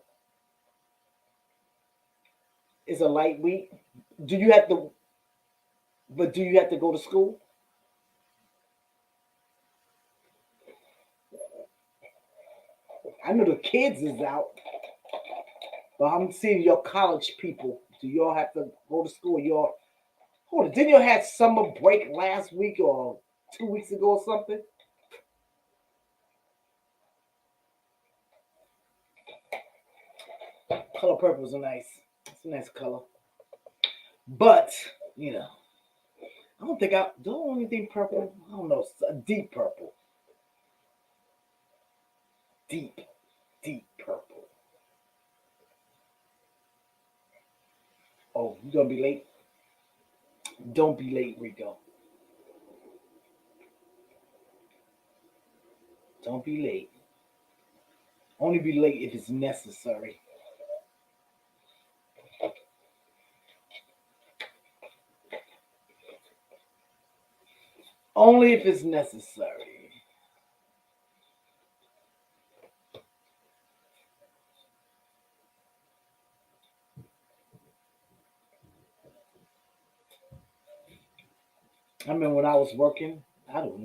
It's a light week. Do you have to? But do you have to go to school? I know the kids is out, but I'm seeing your college people. Do y'all have to go to school? Y'all hold on. Didn't you have summer break last week or 2 weeks ago or something? Color purple is nice. It's a nice color. But, you know, I don't think I do I want anything purple. I don't know. It's a deep purple. Deep, deep purple. Oh, you gonna be late? Don't be late, Rico. Don't be late. Only be late if it's necessary. Only if it's necessary. I mean, when I was working, I do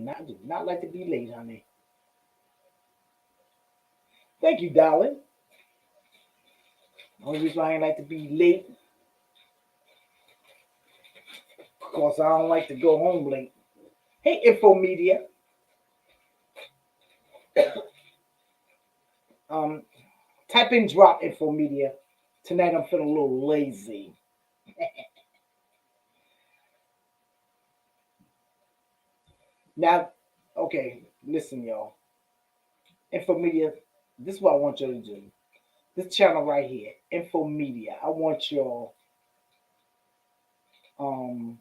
not like to be late, honey. Thank you, darling. Only reason why I ain't like to be late, because I don't like to go home late. Hey, Info Media. Um, Type in drop Info Media. Tonight I'm feeling a little lazy. Now, okay, listen, y'all. Info Media, this is what I want y'all to do. This channel right here, Info Media. I want y'all um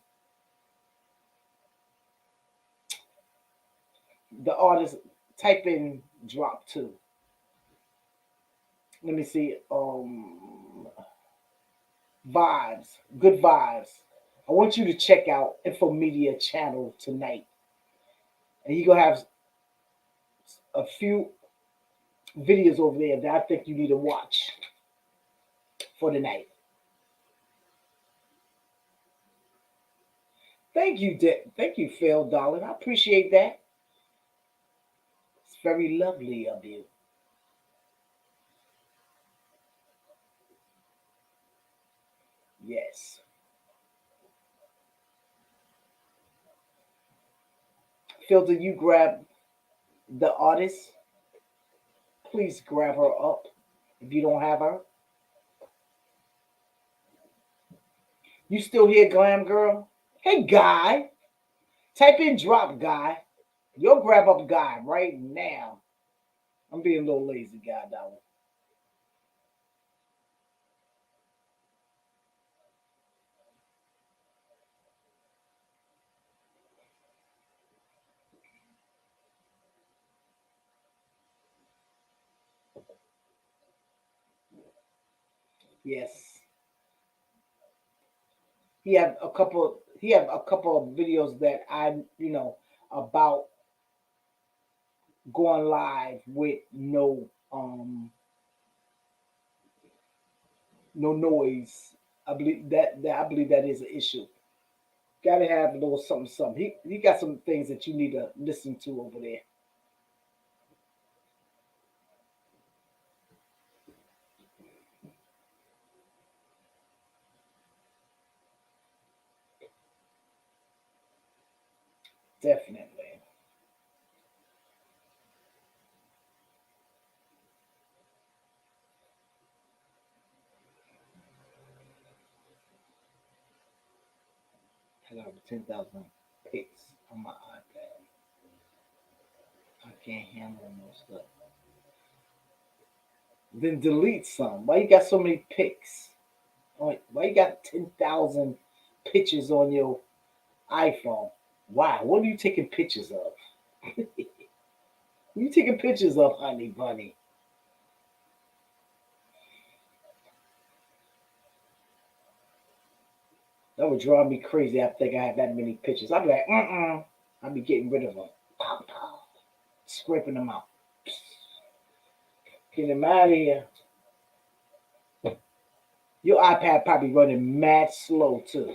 the artist type in drop two. Let me see. Vibes, good vibes. I want you to check out Info Media channel tonight, and you gonna have a few videos over there that I think you need to watch for tonight. Thank you, Dick. Thank you, Phil, darling. I appreciate that. It's very lovely of you. Yes. Phil, do you grab the artist? Please grab her up if you don't have her. You still here, Glam Girl? Hey, Guy. Type in drop, Guy. You'll grab up guy right now. I'm being a little lazy, guy down. Yes. He have a couple of videos that about going live with no noise. I believe that is an issue. Gotta have a little something something. He got some things that you need to listen to over there. Definitely. I got over 10,000 pics on my iPad. I can't handle no stuff. Then delete some. Why you got so many pics? Why you got 10,000 pictures on your iPhone? Why? What are you taking pictures of? What are you taking pictures of, honey bunny? That would drive me crazy. I think I had that many pictures. I'd be like, I'd be getting rid of them. Scraping them out. Get them out of here. Your iPad probably running mad slow too.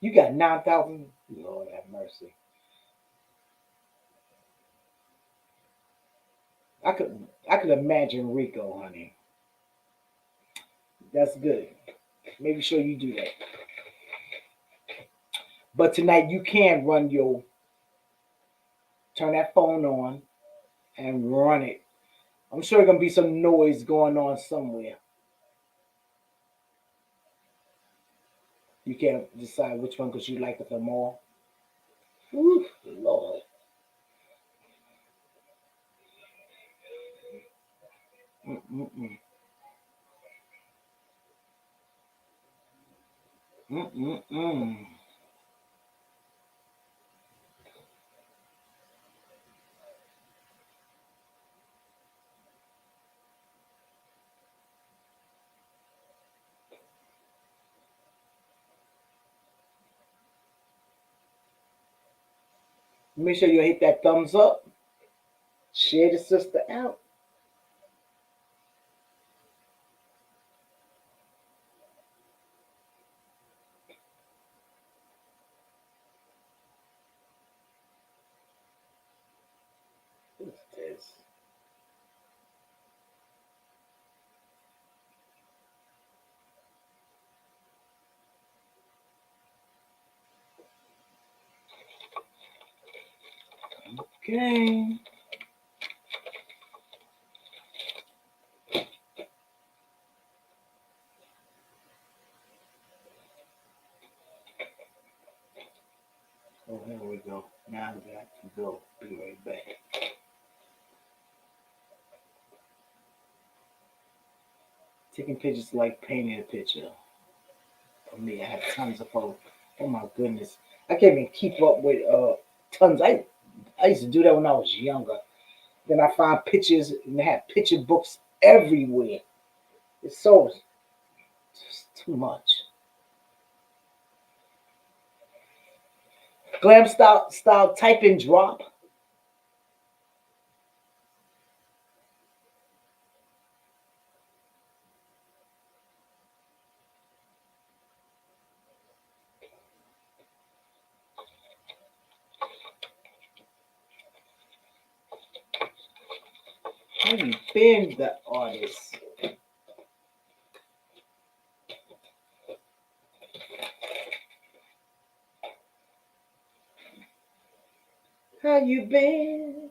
You got 9,000. Lord have mercy. I could imagine Rico, honey. That's good. Maybe sure you do that. But tonight you can turn that phone on and run it. I'm sure there's gonna be some noise going on somewhere. You can't decide which one because you like it the more. Whew, Lord. Mm-mm-mm. Mm-mm-mm. Make sure you hit that thumbs up. Share the sister out. What's this? Okay. Oh, here we go. Now I got to go. Be right back. Taking pictures like painting a picture. For me, I have tons of photos. Oh my goodness. I can't even keep up with tons. I used to do that when I was younger. Then I find pictures and they have picture books everywhere. It's too much. Glam style type and drop. How you been the artist? How you been?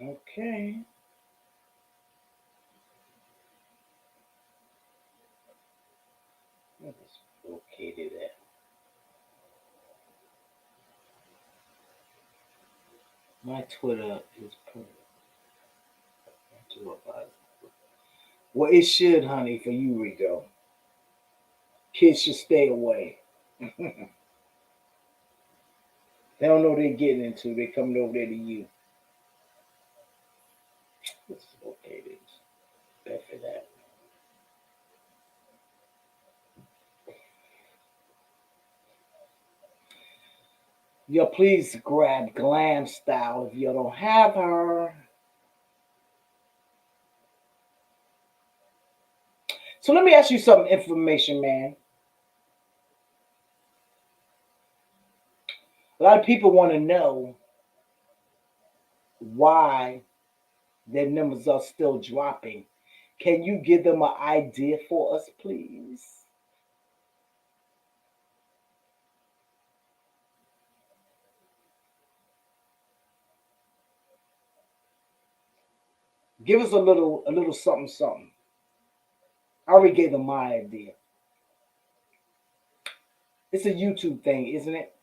Okay. Where is located at? My Twitter is well, it should, honey, for you, Rico. Kids should stay away. They don't know what they're getting into. They're coming over there to you. It's located. Bad for that. Yo, please grab Glam Style if you don't have her. So let me ask you some information, man. A lot of people want to know why their numbers are still dropping. Can you give them an idea for us, please? Give us a little something, something. I already gave them my idea. It's a YouTube thing, isn't it?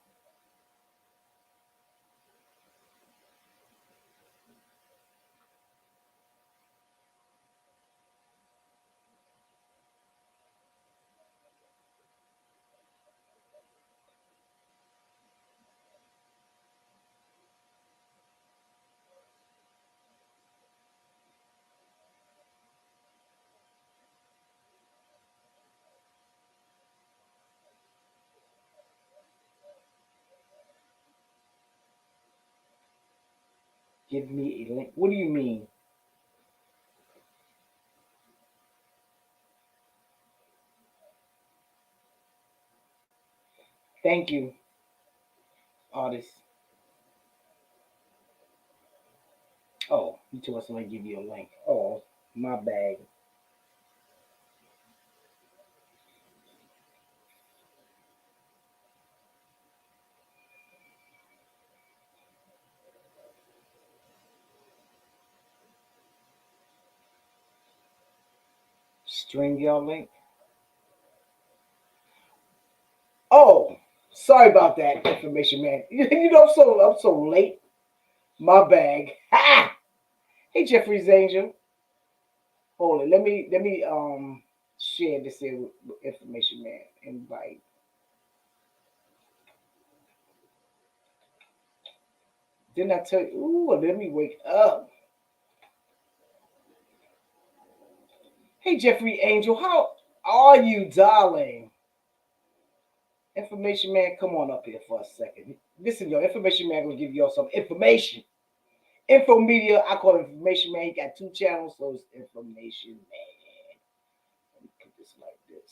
Give me a link. What do you mean? Thank you, artist. Oh, you told us to give you a link. Oh, my bag. String your link. Oh, sorry about that information, man. You know, I'm so late. My bag. Ha! Hey, Jeffrey's Angel. Hold it. Let me share this information, man. Invite. Didn't I tell you? Ooh, let me wake up. Hey, Jeffrey Angel, how are you, darling? Information man, come on up here for a second. Listen, yo, information man gonna give y'all some information. Info media, I call it information man. He got two channels, so it's information man. Let me put this like this.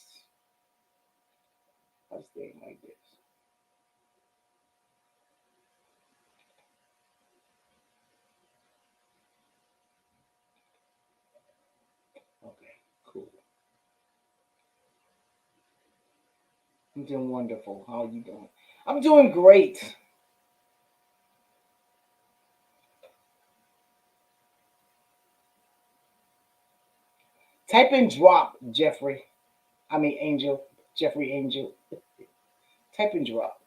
I'll stay like this. Okay, cool. I'm doing wonderful. How are you doing? I'm doing great. Type in drop, Jeffrey. I mean Angel. Jeffrey Angel. Type in drop.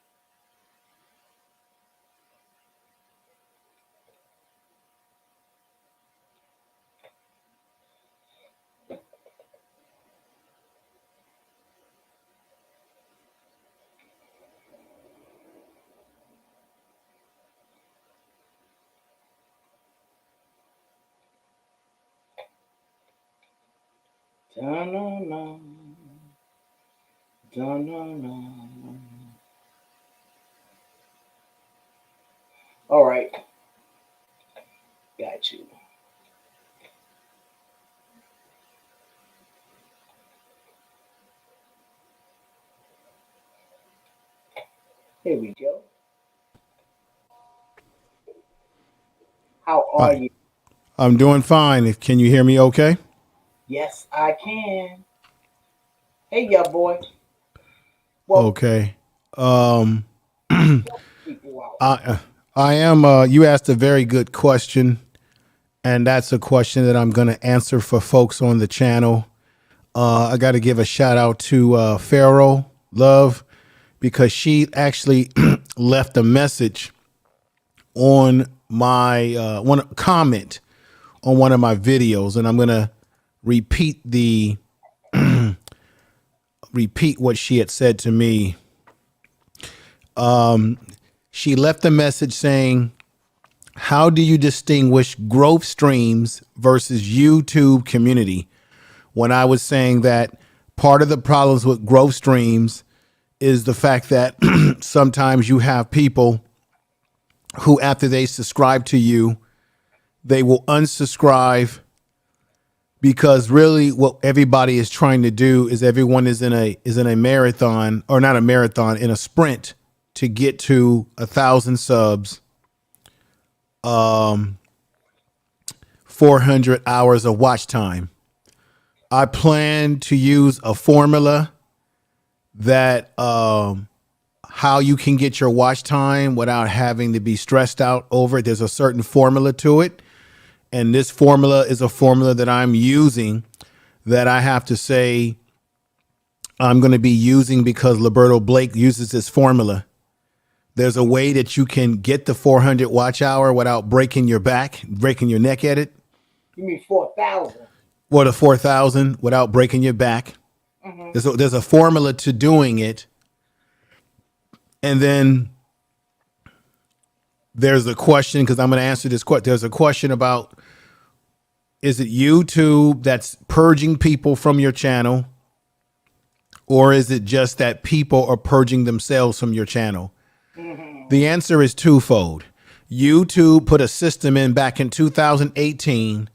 Da-na-na. Da-na-na. All right. Got you. Here we go. How are Hi, you? I'm doing fine. Can you hear me okay? Yes, I can. Hey, yeah, boy. Well, Okay. Um, people out. I I am. You asked a very good question. And that's a question that I'm going to answer for folks on the channel. I got to give a shout out to Pharaoh Love, because she actually left a message on my one comment on one of my videos, and I'm going to repeat repeat what she had said to me. She left a message saying, how do you distinguish growth streams versus YouTube community? When I was saying that part of the problems with growth streams is the fact that sometimes you have people who, after they subscribe to you, they will unsubscribe, because really what everybody is trying to do is everyone is in a marathon, or not a marathon, in a sprint to get to 1,000 subs, 400 hours of watch time. I plan to use a formula that how you can get your watch time without having to be stressed out over it. There's a certain formula to it. And this formula is a formula that I'm using, that I have to say I'm going to be using because Roberto Blake uses this formula. There's a way that you can get the 400 watch hour without breaking your back, breaking your neck at it. You mean 4,000? Or the 4,000 without breaking your back. There's a formula to doing it. And then there's a question, because I'm going to answer this question. There's a question about, is it YouTube that's purging people from your channel, or is it just that people are purging themselves from your channel? The answer is twofold. YouTube put a system in back in 2018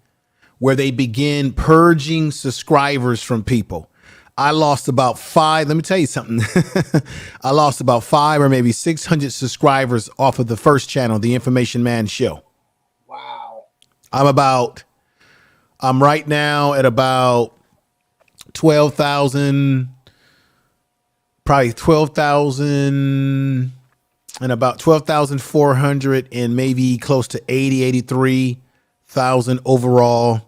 where they begin purging subscribers from people. I lost about 5. Let me tell you something. I lost about 500 or maybe 600 subscribers off of the first channel, The Information Man Show. Wow. I'm right now at about 12,000, probably 12,000 and about 12,400 and maybe close to 83,000 overall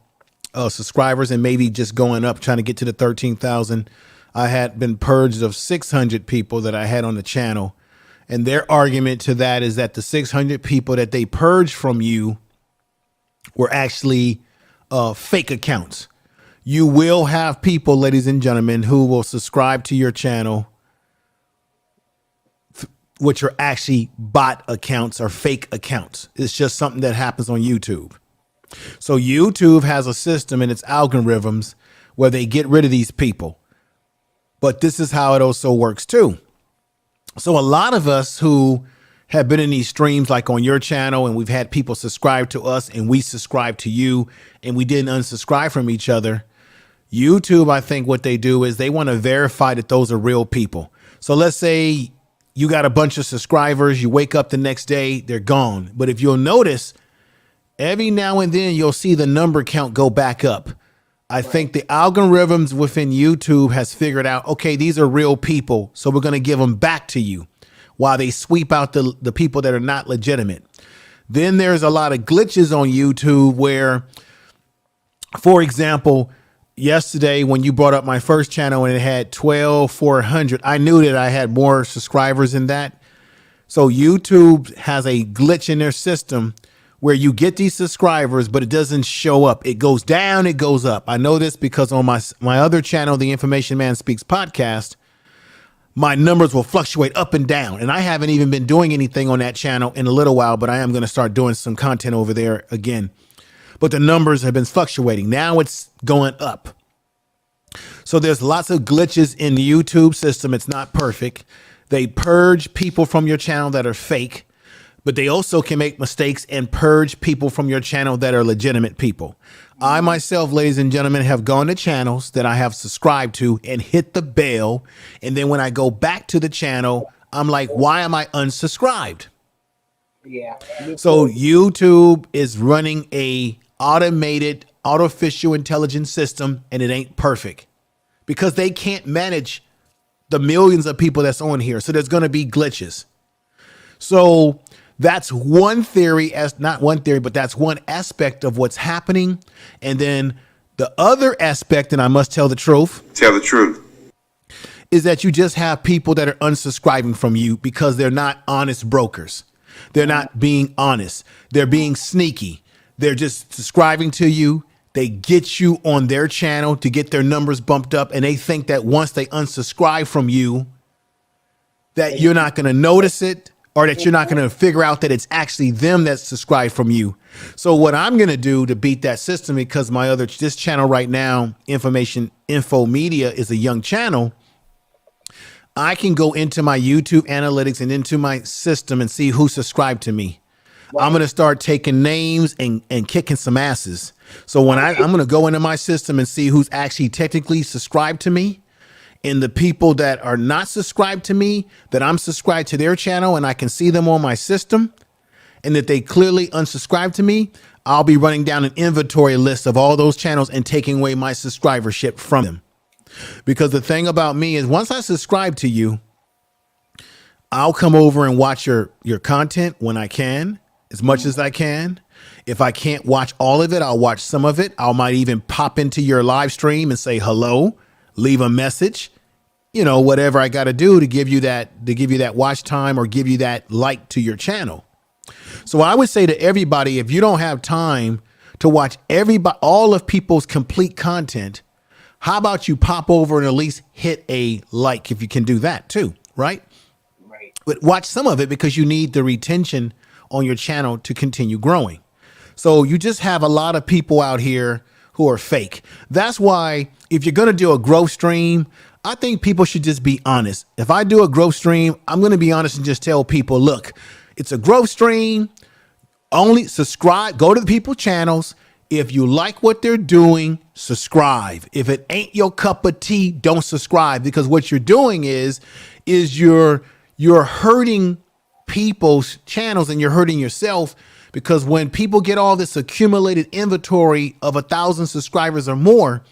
subscribers, and maybe just going up, trying to get to the 13,000. I had been purged of 600 people that I had on the channel. And their argument to that is that the 600 people that they purged from you were actually fake accounts. You will have people, ladies and gentlemen, who will subscribe to your channel, which are actually bot accounts or fake accounts. It's just something that happens on YouTube. So YouTube has a system in its algorithms where they get rid of these people. But this is how it also works too. So a lot of us who have been in these streams, like on your channel, and we've had people subscribe to us and we subscribe to you, and we didn't unsubscribe from each other. YouTube, I think what they do is they want to verify that those are real people. So let's say you got a bunch of subscribers, you wake up the next day, they're gone. But if you'll notice, every now and then you'll see the number count go back up. I think the algorithms within YouTube has figured out, okay, these are real people, so we're going to give them back to you while they sweep out the people that are not legitimate. Then there's a lot of glitches on YouTube where, for example, yesterday when you brought up my first channel and it had 12,400, I knew that I had more subscribers than that. So YouTube has a glitch in their system where you get these subscribers, but it doesn't show up. It goes down, it goes up. I know this because on my other channel, The Information Man Speaks podcast, my numbers will fluctuate up and down. And I haven't even been doing anything on that channel in a little while, but I am going to start doing some content over there again. But the numbers have been fluctuating. Now it's going up. So there's lots of glitches in the YouTube system. It's not perfect. They purge people from your channel that are fake, but they also can make mistakes and purge people from your channel that are legitimate people. I myself, ladies and gentlemen, have gone to channels that I have subscribed to and hit the bell. And then when I go back to the channel, I'm like, why am I unsubscribed? Yeah. So YouTube is running a automated artificial intelligence system, and it ain't perfect because they can't manage the millions of people that's on here. So there's going to be glitches. So That's one theory, as not one theory, but that's one aspect of what's happening. And then the other aspect, and I must tell the truth. Tell the truth. Is that you just have people that are unsubscribing from you because they're not honest brokers. They're not being honest. They're being sneaky. They're just subscribing to you. They get you on their channel to get their numbers bumped up. And they think that once they unsubscribe from you, that you're not going to notice it, or that you're not going to figure out that it's actually them that subscribed from you. So what I'm going to do to beat that system, because this channel right now, Info Media, is a young channel. I can go into my YouTube analytics and into my system and see who subscribed to me. Wow. I'm going to start taking names and kicking some asses. So when I'm going to go into my system and see who's actually technically subscribed to me, and the people that are not subscribed to me, that I'm subscribed to their channel and I can see them on my system, and that they clearly unsubscribe to me, I'll be running down an inventory list of all those channels and taking away my subscribership from them. Because the thing about me is, once I subscribe to you, I'll come over and watch your content when I can, as much as I can. If I can't watch all of it, I'll watch some of it. I might even pop into your live stream and say hello, leave a message, whatever I got to do to give you that watch time or give you that like to your channel. So I would say to everybody, if you don't have time to watch all of people's complete content, how about you pop over and at least hit a like if you can do that too, right? Right. But watch some of it because you need the retention on your channel to continue growing. So you just have a lot of people out here who are fake. That's why if you're going to do a growth stream, I think people should just be honest. If I do a growth stream, I'm going to be honest and just tell people, look, it's a growth stream. Only subscribe, go to the people's channels. If you like what they're doing, subscribe. If it ain't your cup of tea, don't subscribe, because what you're doing is you're hurting people's channels and you're hurting yourself, because when people get all this accumulated inventory of 1,000 subscribers or more,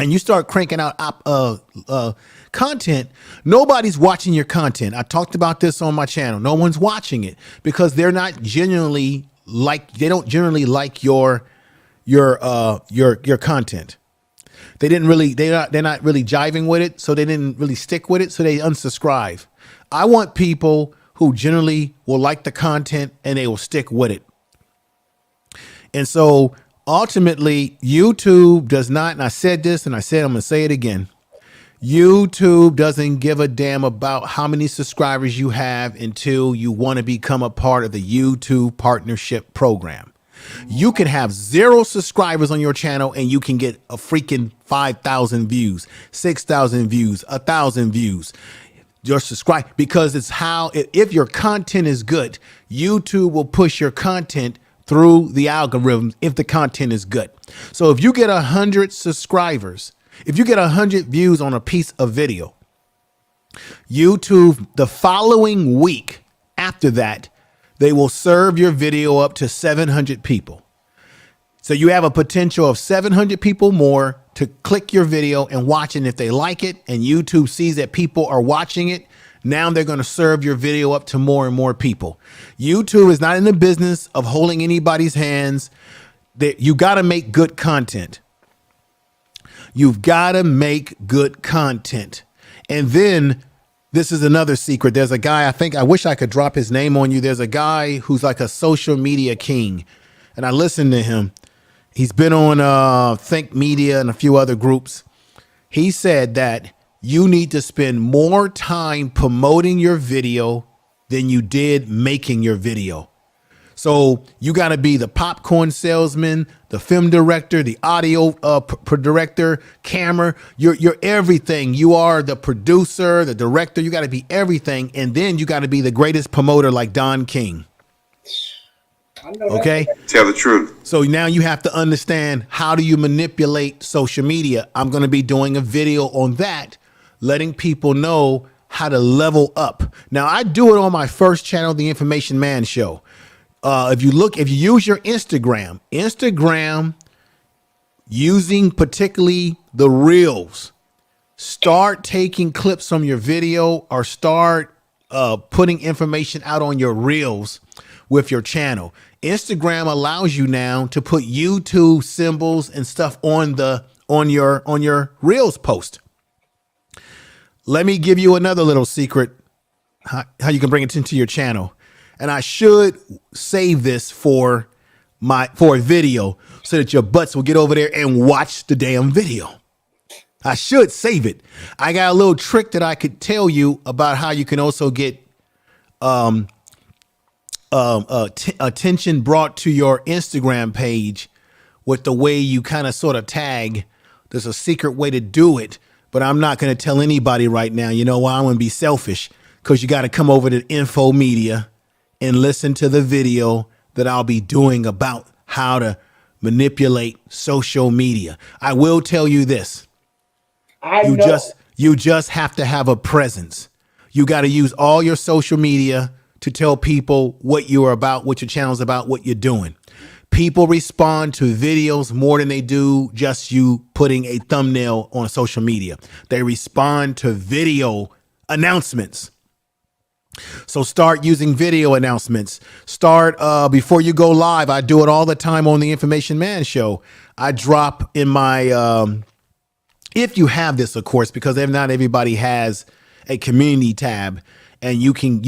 and you start cranking out content, nobody's watching your content. I talked about this on my channel. No one's watching it because they don't generally like your content. They're not really jiving with it, so they didn't really stick with it, so they unsubscribe. I want people who generally will like the content and they will stick with it. And so ultimately, YouTube does not, and I said this and I said I'm going to say it again, YouTube doesn't give a damn about how many subscribers you have until you want to become a part of the YouTube partnership program. You can have 0 subscribers on your channel and you can get a freaking 5,000 views, 6,000 views, 1,000 views. Your subscribe, because it's how, if your content is good, YouTube will push your content through the algorithms if the content is good. So if you get 100 subscribers, if you get 100 views on a piece of video, YouTube, the following week after that, they will serve your video up to 700 people. So you have a potential of 700 people more to click your video and watch it. And if they like it and YouTube sees that people are watching it, now they're going to serve your video up to more and more people. YouTube is not in the business of holding anybody's hands. You got to make good content. You've got to make good content. And then this is another secret. There's a guy, I wish I could drop his name on you. There's a guy who's like a social media king. And I listened to him. He's been on Think Media and a few other groups. He said that you need to spend more time promoting your video than you did making your video. So you got to be the popcorn salesman, the film director, the audio director, camera. You're everything. You are the producer, the director. You got to be everything. And then you got to be the greatest promoter like Don King. Okay. Tell the truth. So now you have to understand, how do you manipulate social media? I'm going to be doing a video on that, letting people know how to level up. Now I do it on my first channel, The Information Man Show. If you use your Instagram, using particularly the reels, start taking clips from your video or start putting information out on your reels. with your channel. Instagram allows you now to put YouTube symbols and stuff on your Reels post. Let me give you another little secret how you can bring it into your channel. And I should save this for a video so that your butts will get over there and watch the damn video. I should save it. I got a little trick that I could tell you about how you can also get attention brought to your Instagram page with the way you kind of sort of tag. There's a secret way to do it, but I'm not going to tell anybody right now. You know why? I'm going to be selfish, because you got to come over to Info Media and listen to the video that I'll be doing about how to manipulate social media. I will tell you this. You just have to have a presence. You got to use all your social media to tell people what you're about, what your channel's about, what you're doing. People respond to videos more than they do just you putting a thumbnail on social media. They respond to video announcements. So start using video announcements. Start before you go live. I do it all the time on the Information Man Show. I drop in my if you have this, of course, because not everybody has a community tab, and you can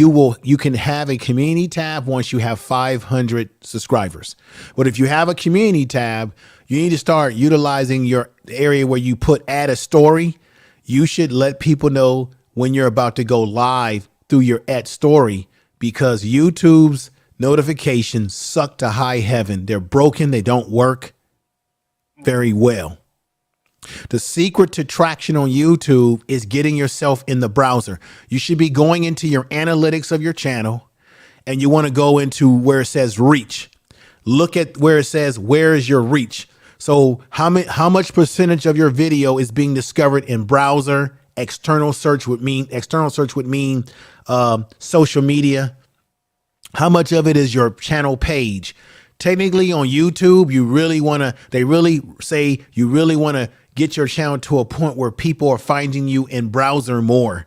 have a community tab once you have 500 subscribers. But if you have a community tab, you need to start utilizing your area where you add a story. You should let people know when you're about to go live through your @ story, because YouTube's notifications suck to high heaven. They're broken. They don't work very well. The secret to traction on YouTube is getting yourself in the browser. You should be going into your analytics of your channel, and you want to go into where it says reach. Look at where it says, where is your reach? So how much percentage of your video is being discovered in browser? External search would mean social media. How much of it is your channel page? Technically on YouTube, they really say you really want to get your channel to a point where people are finding you in browser more.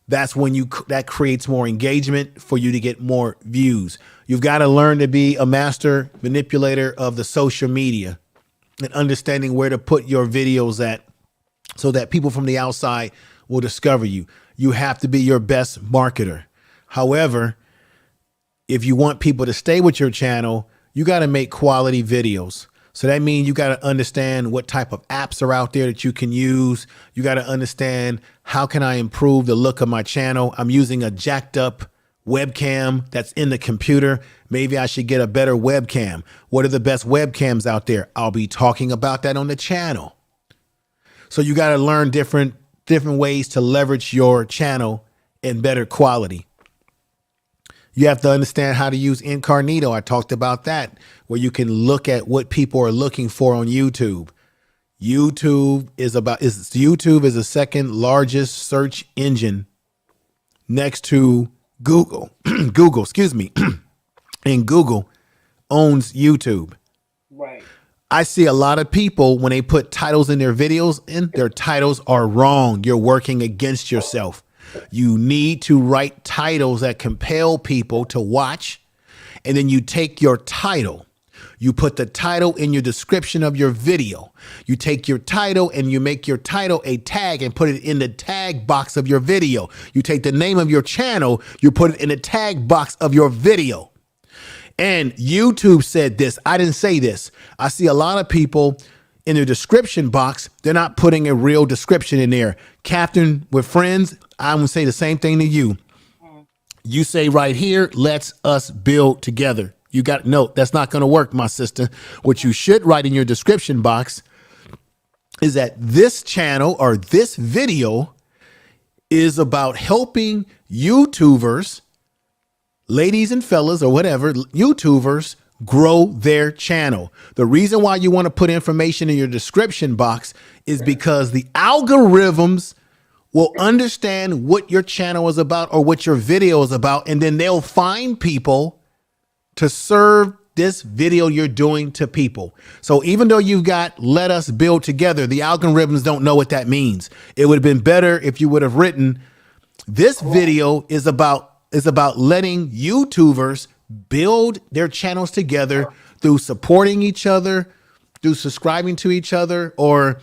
That's when that creates more engagement for you to get more views. You've got to learn to be a master manipulator of the social media and understanding where to put your videos at so that people from the outside will discover you. You have to be your best marketer. However, if you want people to stay with your channel, you got to make quality videos. So that means you got to understand what type of apps are out there that you can use. You got to understand, how can I improve the look of my channel? I'm using a jacked up webcam that's in the computer. Maybe I should get a better webcam. What are the best webcams out there? I'll be talking about that on the channel. So you got to learn different ways to leverage your channel in better quality. You have to understand how to use Incognito. I talked about that, where you can look at what people are looking for on YouTube. YouTube is the second largest search engine next to Google. Google, excuse me. And Google owns YouTube. Right. I see a lot of people, when they put titles in their videos, their titles are wrong. You're working against yourself. You need to write titles that compel people to watch. And then you take your title, you put the title in your description of your video. You take your title and you make your title a tag and put it in the tag box of your video. You take the name of your channel, you put it in the tag box of your video. And YouTube said this. I didn't say this. I see a lot of people in their description box, they're not putting a real description in there. Captain with friends, I would say the same thing to you. You say right here, let's us build together. No, that's not going to work, my sister. What you should write in your description box is that this channel or this video is about helping YouTubers, ladies and fellas or whatever, YouTubers grow their channel. The reason why you want to put information in your description box is because the algorithms will understand what your channel is about or what your video is about, and then they'll find people to serve this video you're doing to people. So even though you've got let us build together, the algorithms don't know what that means. It would have been better if you would have written, this video is about letting YouTubers build their channels together through supporting each other, through subscribing to each other, or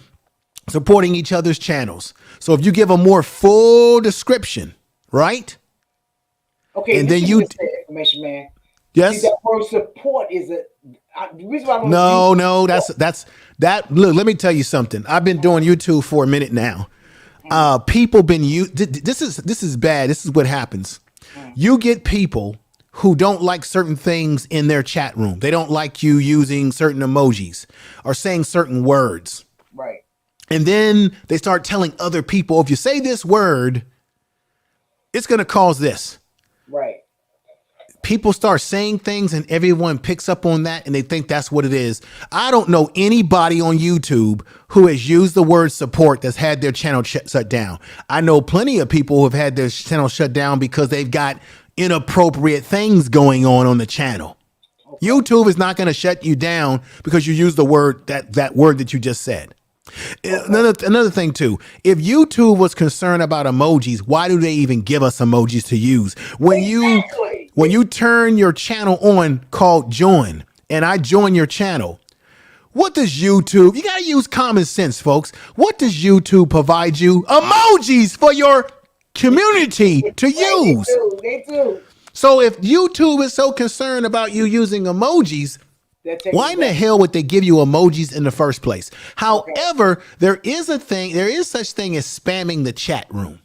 supporting each other's channels. So if you give a more full description, right? Okay, And this then is you, just the information, man. yes. See, that word support is the reason why I don't No, that's that. Look, let me tell you something. I've been doing YouTube for a minute now. People been this is bad. This is what happens. You get people who don't like certain things in their chat room. They don't like you using certain emojis or saying certain words. right. And then they start telling other people, if you say this word, it's going to cause this. Right. People start saying things and everyone picks up on that and they think that's what it is. I don't know anybody on YouTube who has used the word support that's had their channel shut down. I know plenty of people who have had their channel shut down because they've got inappropriate things going on the channel. Okay. YouTube is not going to shut you down because you use the word that word that you just said. Okay. Another thing too, if YouTube was concerned about emojis, why do they even give us emojis to use? When you turn your channel on called join and I join your channel, what does YouTube, you got to use common sense, folks. What does YouTube provide you? Emojis for your community to use. They do. So if YouTube is so concerned about you using emojis, why in the hell would they give you emojis in the first place? However, there is such thing as spamming the chat room.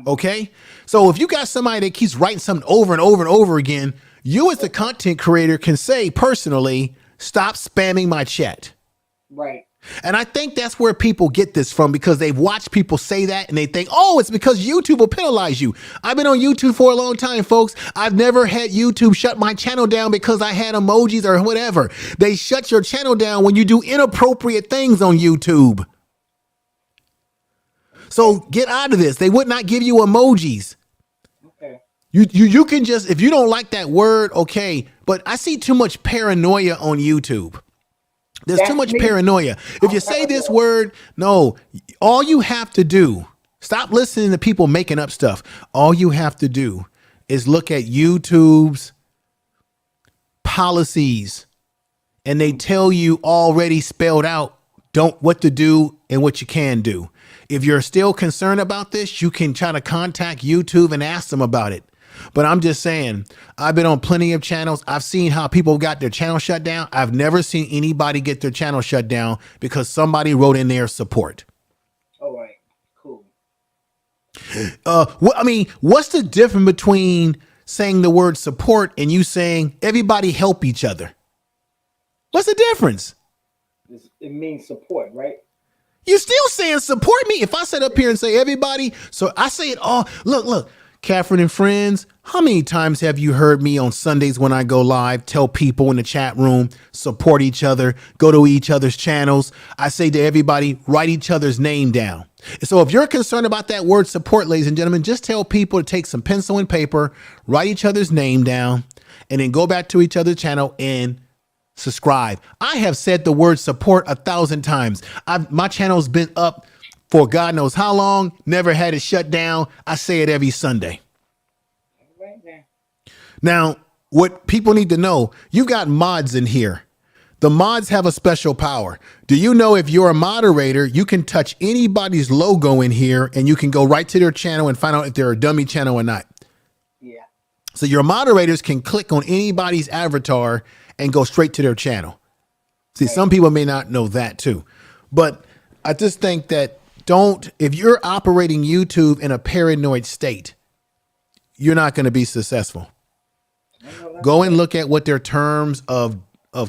Okay. So if you got somebody that keeps writing something over and over and over again, you as the content creator can say personally, stop spamming my chat. Right. And I think that's where people get this from, because they've watched people say that and they think, oh, it's because YouTube will penalize you. I've been on YouTube for a long time, folks. I've never had YouTube shut my channel down because I had emojis or whatever. They shut your channel down when you do inappropriate things on YouTube. So get out of this. They would not give you emojis. Okay. You can just, if you don't like that word, okay. But I see too much paranoia on YouTube. There's too much paranoia. If you say this word, no, all you have to do, stop listening to people making up stuff. All you have to do is look at YouTube's policies and they tell you already spelled out what to do and what you can do. If you're still concerned about this, you can try to contact YouTube and ask them about it. But I'm just saying, I've been on plenty of channels. I've seen how people got their channel shut down. I've never seen anybody get their channel shut down because somebody wrote in their support. All right, cool. What's the difference between saying the word support and you saying everybody help each other? What's the difference? It means support, right? You're still saying support me. If I sit up here and say everybody, so I say it all. Look. Catherine and friends, how many times have you heard me on Sundays when I go live tell people in the chat room, support each other, go to each other's channels? I say to everybody, write each other's name down. So if you're concerned about that word support, ladies and gentlemen, just tell people to take some pencil and paper, write each other's name down, and then go back to each other's channel and subscribe. I have said the word support 1,000 times. My channel's been up for God knows how long, never had it shut down. I say it every Sunday. Now, what people need to know, you've got mods in here. The mods have a special power. Do you know if you're a moderator, you can touch anybody's logo in here and you can go right to their channel and find out if they're a dummy channel or not. Yeah. So your moderators can click on anybody's avatar and go straight to their channel. See, some people may not know that too. But I just think that if you're operating YouTube in a paranoid state, you're not going to be successful. Go and look at what their terms of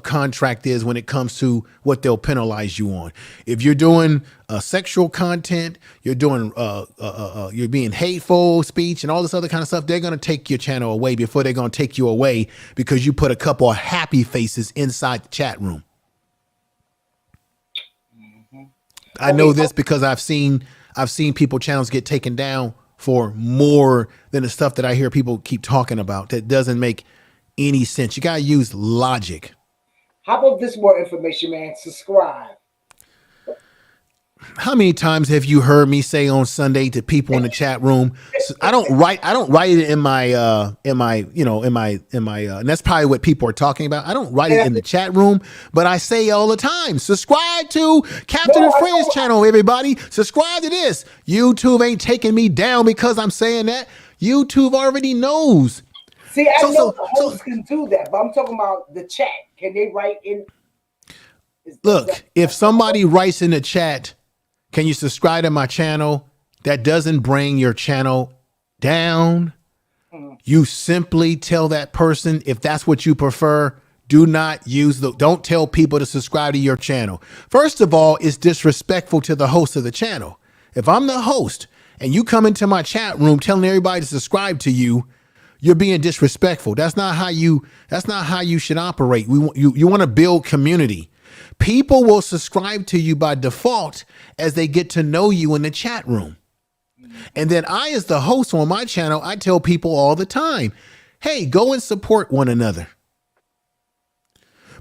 contract is when it comes to what they'll penalize you on. If you're doing sexual content, you're doing you're being hateful speech and all this other kind of stuff, they're going to take your channel away before they're going to take you away because you put a couple of happy faces inside the chat room. I know this because I've seen people channels get taken down for more than the stuff that I hear people keep talking about. That doesn't make any sense. You got to use logic. How about this more information, man? Subscribe. how many times have you heard me say on Sunday to people in the chat room? So I don't write it in my and that's probably what people are talking about. I don't write it in the chat room, but I say all the time, subscribe to Captain and Friends channel, everybody. Subscribe to this. YouTube ain't taking me down because I'm saying that. YouTube already knows. See, I know the host can do that, but I'm talking about the chat. Can they write in? Look, if somebody writes in the chat, can you subscribe to my channel? That doesn't bring your channel down. You simply tell that person, if that's what you prefer, don't tell people to subscribe to your channel. First of all, it's disrespectful to the host of the channel. If I'm the host and you come into my chat room telling everybody to subscribe to you, you're being disrespectful. That's not how you should operate. You want to build community. People will subscribe to you by default as they get to know you in the chat room. And then I, as the host on my channel, I tell people all the time, hey, go and support one another.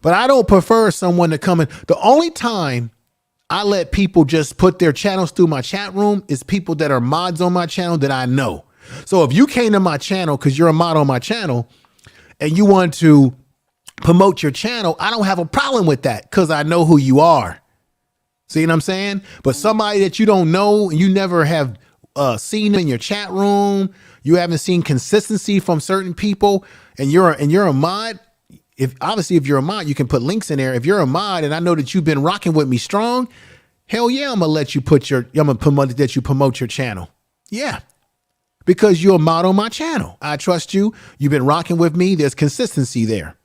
But I don't prefer someone to come in. The only time I let people just put their channels through my chat room is people that are mods on my channel that I know. So if you came to my channel because you're a mod on my channel and you want to promote your channel, I don't have a problem with that because I know who you are. See what I'm saying? But somebody that you don't know, you never have seen in your chat room, you haven't seen consistency from certain people, and you're a mod. If you're a mod, you can put links in there. If you're a mod and I know that you've been rocking with me strong, hell yeah, I'm gonna let you promote your channel. Yeah. Because you're a mod on my channel. I trust you. You've been rocking with me. There's consistency there.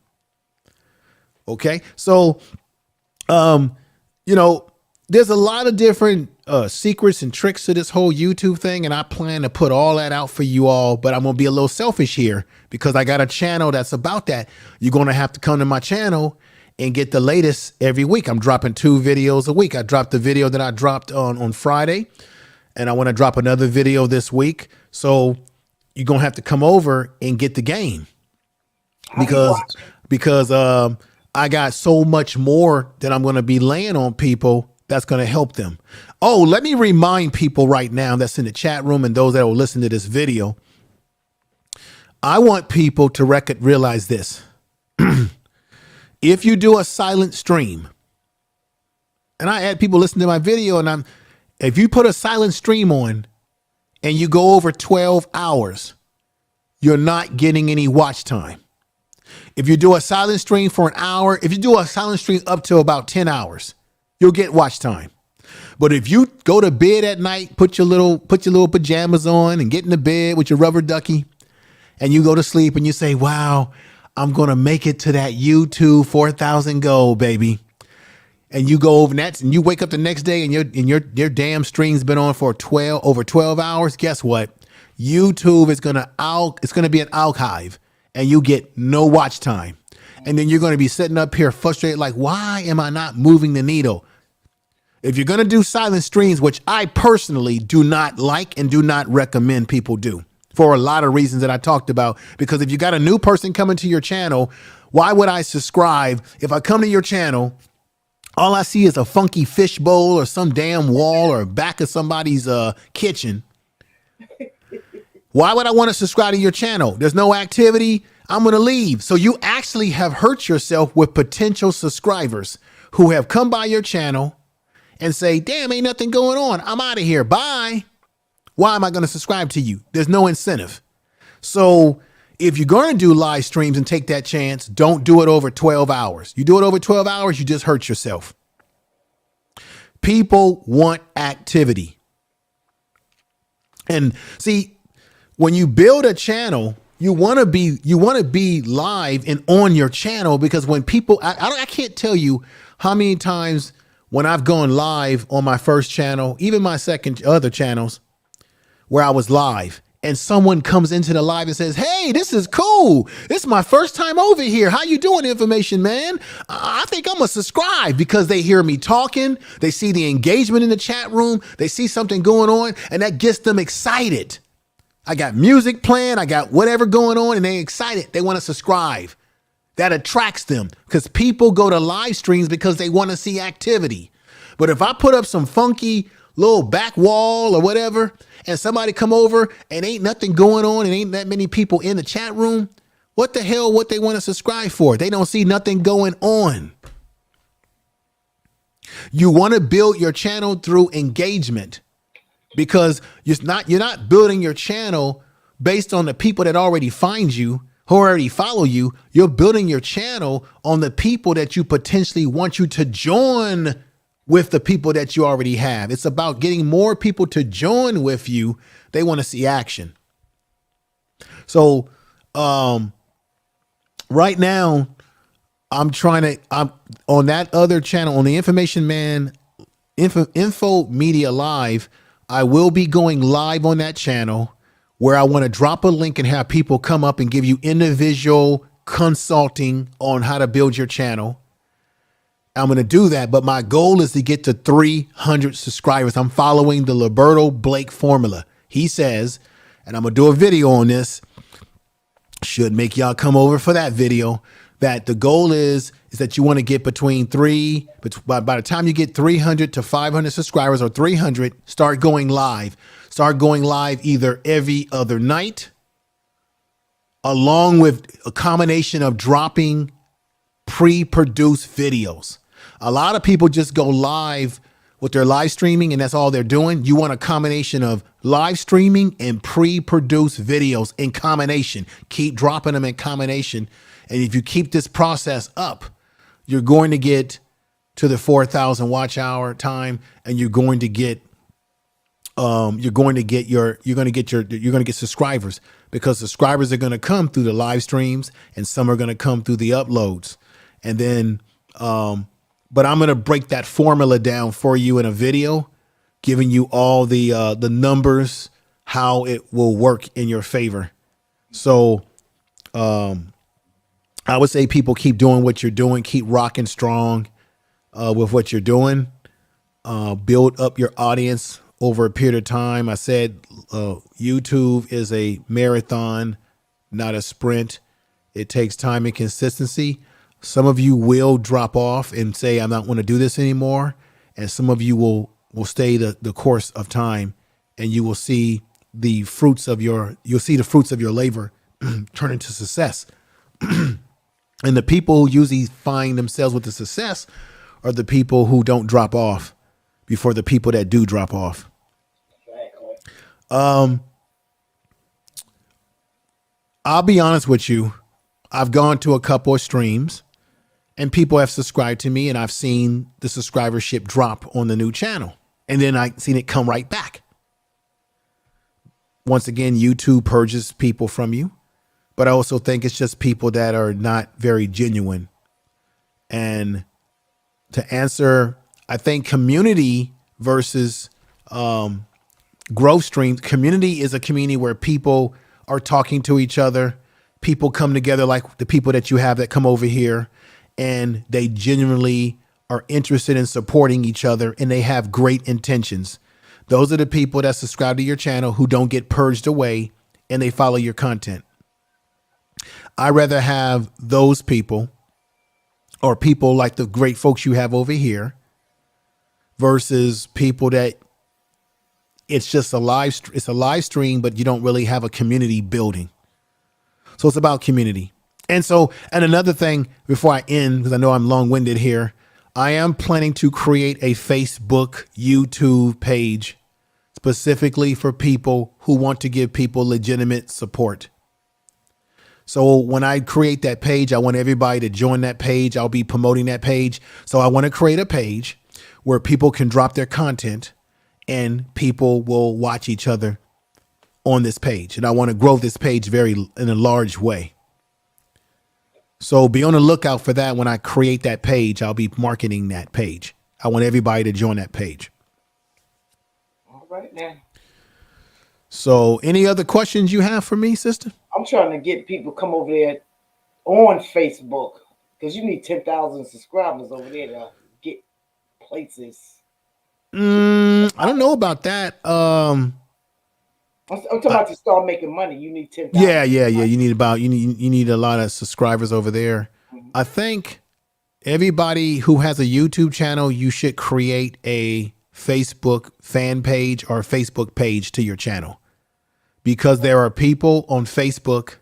Okay. So, there's a lot of different secrets and tricks to this whole YouTube thing. And I plan to put all that out for you all, but I'm going to be a little selfish here because I got a channel that's about that. You're going to have to come to my channel and get the latest every week. I'm dropping 2 videos a week. I dropped the video that I dropped on Friday, and I want to drop another video this week. So you're going to have to come over and get the game because I got so much more that I'm going to be laying on people that's going to help them. Oh, let me remind people right now that's in the chat room and those that will listen to this video. I want people to realize this. If you do a silent stream, and I had people listen to my video, and if you put a silent stream on and you go over 12 hours, you're not getting any watch time. If you do a silent stream for an hour, if you do a silent stream up to about 10 hours, you'll get watch time. But if you go to bed at night, put your little pajamas on and get in the bed with your rubber ducky, and you go to sleep and you say, wow, I'm going to make it to that YouTube 4,000 goal, baby. And you go over that and you wake up the next day and your damn stream's been on for over 12 hours. Guess what? YouTube is it's going to be an archive and you get no watch time. And then you're going to be sitting up here frustrated, like, why am I not moving the needle? If you're going to do silent streams, which I personally do not like and do not recommend people do for a lot of reasons that I talked about, because if you got a new person coming to your channel, why would I subscribe? If I come to your channel, all I see is a funky fish bowl or some damn wall or back of somebody's kitchen. Why would I want to subscribe to your channel? There's no activity. I'm going to leave. So you actually have hurt yourself with potential subscribers who have come by your channel and say, damn, ain't nothing going on. I'm out of here. Bye. Why am I going to subscribe to you? There's no incentive. So if you're going to do live streams and take that chance, don't do it over 12 hours. You do it over 12 hours, you just hurt yourself. People want activity. And see, when you build a channel, you want to be live and on your channel, because when people, I can't tell you how many times when I've gone live on my first channel, even my other channels where I was live, and someone comes into the live and says, hey, this is cool. This is my first time over here. How you doing, information man? I think I'm gonna subscribe, because they hear me talking. They see the engagement in the chat room. They see something going on, and that gets them excited. I got music playing. I got whatever going on, and they're excited. They want to subscribe. That attracts them, because people go to live streams because they want to see activity. But if I put up some funky little back wall or whatever, and somebody come over and ain't nothing going on and ain't that many people in the chat room, what the hell what they want to subscribe for? They don't see nothing going on. You want to build your channel through engagement, because you're not building your channel based on the people that already find you, who already follow you. You're building your channel on the people that you potentially want you to join with the people that you already have. It's about getting more people to join with you. They want to see action. So right now, I'm on that other channel, on the Information Man Info Media Live. I will be going live on that channel, where I want to drop a link and have people come up and give you individual consulting on how to build your channel. I'm going to do that, but my goal is to get to 300 subscribers. I'm following the Roberto Blake formula. He says, and I'm going to do a video on this, should make y'all come over for that video, that the goal is that you want to get between by the time you get 300 to 500 subscribers, or 300, start going live. Start going live either every other night, along with a combination of dropping pre-produced videos. A lot of people just go live with their live streaming, and that's all they're doing. You want a combination of live streaming and pre-produced videos in combination. Keep dropping them in combination. And if you keep this process up, you're going to get to the 4,000 watch hour time, and you're going to get subscribers, because subscribers are going to come through the live streams, and some are going to come through the uploads. And then, but I'm going to break that formula down for you in a video, giving you all the numbers, how it will work in your favor. So, I would say people keep doing what you're doing, keep rocking strong, with what you're doing, build up your audience over a period of time. I said, YouTube is a marathon, not a sprint. It takes time and consistency. Some of you will drop off and say, I'm not want to do this anymore. And some of you will stay the course of time, and you will see the fruits of your labor turn into success. And the people who usually find themselves with the success are the people who don't drop off before the people that do drop off. I'll be honest with you. I've gone to a couple of streams, and people have subscribed to me, and I've seen the subscribership drop on the new channel, and then I've seen it come right back. Once again, YouTube purges people from you, but I also think it's just people that are not very genuine. And to answer, I think community versus growth streams. Community is a community where people are talking to each other. People come together, like the people that you have that come over here, and they genuinely are interested in supporting each other, and they have great intentions. Those are the people that subscribe to your channel, who don't get purged away, and they follow your content. I rather have those people, or people like the great folks you have over here, versus people that it's just a live stream, but you don't really have a community building. So it's about community. And another thing before I end, because I know I'm long-winded here, I am planning to create a Facebook, YouTube page specifically for people who want to give people legitimate support. So when I create that page, I want everybody to join that page. I'll be promoting that page. So I want to create a page where people can drop their content, and people will watch each other on this page. And I want to grow this page in a large way. So be on the lookout for that. When I create that page, I'll be marketing that page. I want everybody to join that page. All right now. So any other questions you have for me, sister? I'm trying to get people come over there on Facebook, because you need 10,000 subscribers over there to get places. I don't know about that. I'm talking about to start making money. You need 10,000. Yeah. You need a lot of subscribers over there. Mm-hmm. I think everybody who has a YouTube channel, you should create a Facebook fan page or a Facebook page to your channel, because there are people on Facebook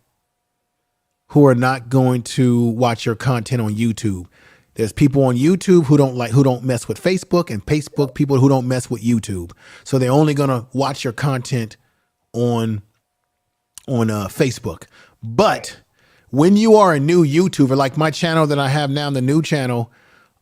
who are not going to watch your content on YouTube. There's people on YouTube who don't mess with Facebook, and Facebook people who don't mess with YouTube. So they're only going to watch your content on Facebook. But when you are a new YouTuber, like my channel that I have now, the new channel,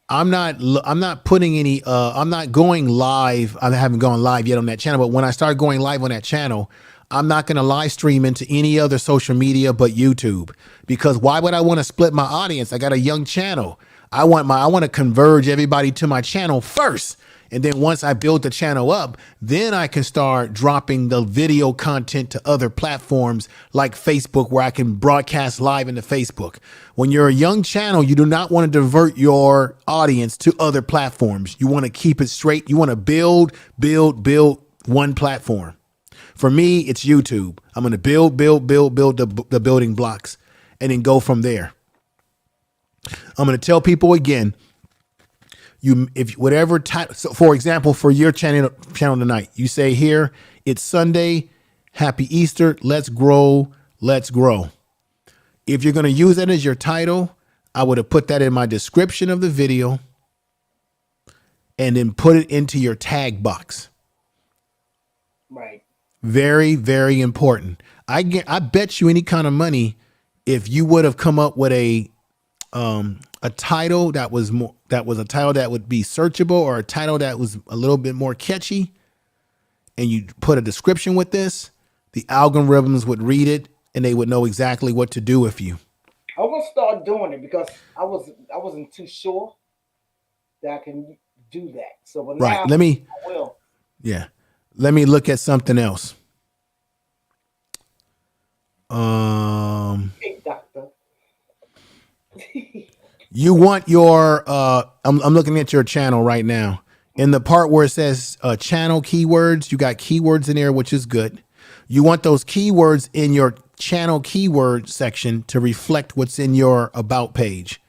I'm not putting any, I'm not going live. I haven't gone live yet on that channel, but when I start going live on that channel, I'm not going to live stream into any other social media but YouTube, because why would I want to split my audience? I got a young channel. I want to converge everybody to my channel first. And then once I build the channel up, then I can start dropping the video content to other platforms like Facebook, where I can broadcast live into Facebook. When you're a young channel, you do not want to divert your audience to other platforms. You want to keep it straight. You want to build one platform. For me, it's YouTube. I'm going to build the building blocks and then go from there. I'm going to tell people again, if whatever title, so for example, for your channel tonight, you say here, it's Sunday, happy Easter, let's grow. If you're going to use that as your title, I would have put that in my description of the video and then put it into your tag box. Right. Very, very important. I bet you any kind of money, if you would have come up with a title that was a title that would be searchable, or a title that was a little bit more catchy, and you put a description with this, the algorithms would read it and they would know exactly what to do with you. I will start doing it because I wasn't too sure that I can do that. So but Right. now I will. Yeah. Let me look at something else. Hey, doctor. You want your, I'm looking at your channel right now. In the part where it says channel keywords, you got keywords in there, which is good. You want those keywords in your channel keyword section to reflect what's in your about page.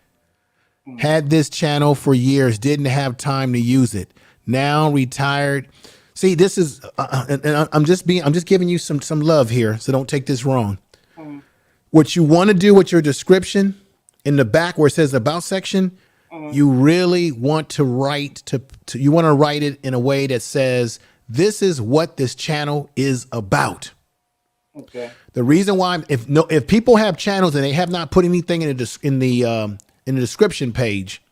Had this channel for years, didn't have time to use it. Now retired. See, this is, and I'm just giving you some love here, so don't take this wrong. What you want to do with your description in the back where it says about section, you really want to write you want to write it in a way that says, this is what this channel is about. Okay. The reason why, if people have channels and they have not put anything in the description page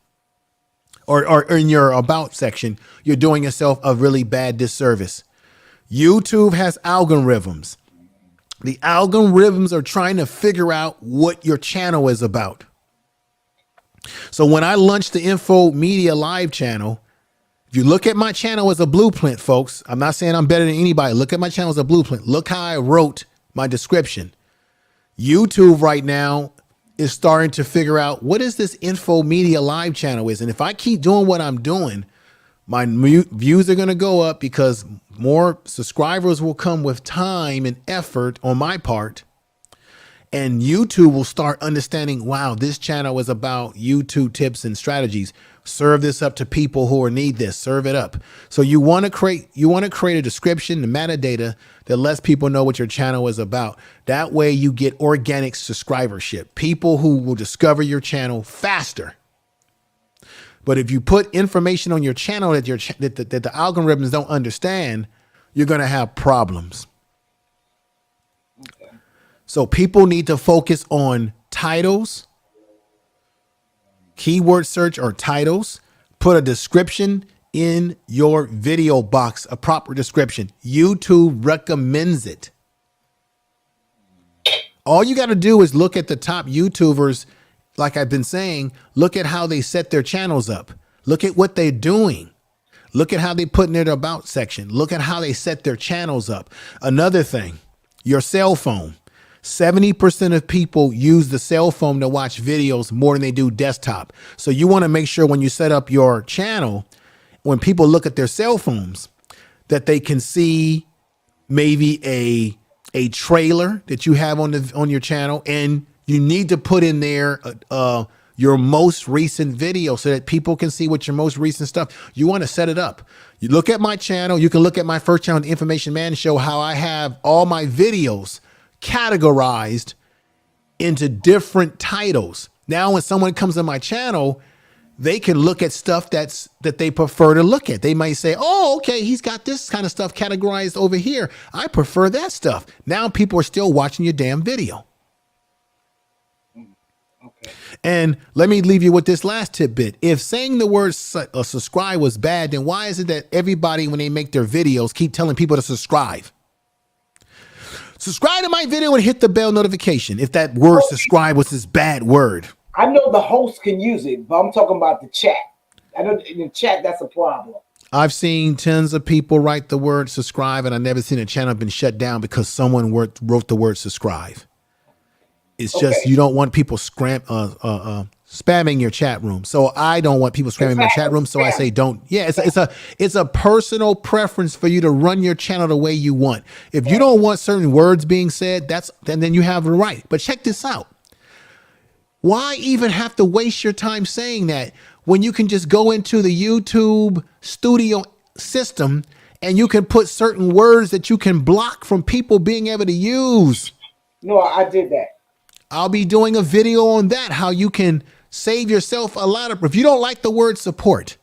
or in your about section, you're doing yourself a really bad disservice. YouTube has algorithms. The algorithms are trying to figure out what your channel is about. So when I launched the Info Media Live channel, if you look at my channel as a blueprint, folks, I'm not saying I'm better than anybody. Look at my channel as a blueprint. Look how I wrote my description. YouTube right now is starting to figure out what is this Info Media Live channel is. And if I keep doing what I'm doing, my views are going to go up because more subscribers will come with time and effort on my part. And YouTube will start understanding, wow, this channel is about YouTube tips and strategies. Serve this up to people who need this. Serve it up. So you want to create a description, the metadata that lets people know what your channel is about. That way you get organic subscribership, people who will discover your channel faster. But if you put information on your channel that the algorithms don't understand, you're going to have problems. So people need to focus on titles, keyword search or titles. Put a description in your video box, a proper description. YouTube recommends it. All you got to do is look at the top YouTubers. Like I've been saying, look at how they set their channels up. Look at what they're doing. Look at how they put in their about section. Look at how they set their channels up. Another thing, your cell phone. 70% of people use the cell phone to watch videos more than they do desktop. So you want to make sure when you set up your channel, when people look at their cell phones, that they can see maybe a trailer that you have on your channel, and you need to put in there your most recent video so that people can see what your most recent stuff. You want to set it up. You look at my channel. You can look at my first channel, The Information Man Show, how I have all my videos categorized into different titles. Now, when someone comes on my channel, they can look at stuff that they prefer to look at. They might say, oh, okay, he's got this kind of stuff categorized over here. I prefer that stuff. Now people are still watching your damn video. Okay. And let me leave you with this last tidbit. If saying the word subscribe was bad, then why is it that everybody, when they make their videos, keep telling people to subscribe? Subscribe to my video and hit the bell notification. If that word subscribe was this bad word. I know the host can use it, but I'm talking about the chat. I know in the chat that's a problem. I've seen tons of people write the word subscribe, and I've never seen a channel been shut down because someone wrote the word subscribe. It's just you don't want people spamming your chat room. So I don't want people spamming my chat room. So I say don't. Yeah, it's a personal preference for you to run your channel the way you want. If you don't want certain words being said, then you have the right. But check this out. Why even have to waste your time saying that when you can just go into the YouTube studio system and you can put certain words that you can block from people being able to use? No, I did that. I'll be doing a video on that, how you can save yourself a lot of, if you don't like the word support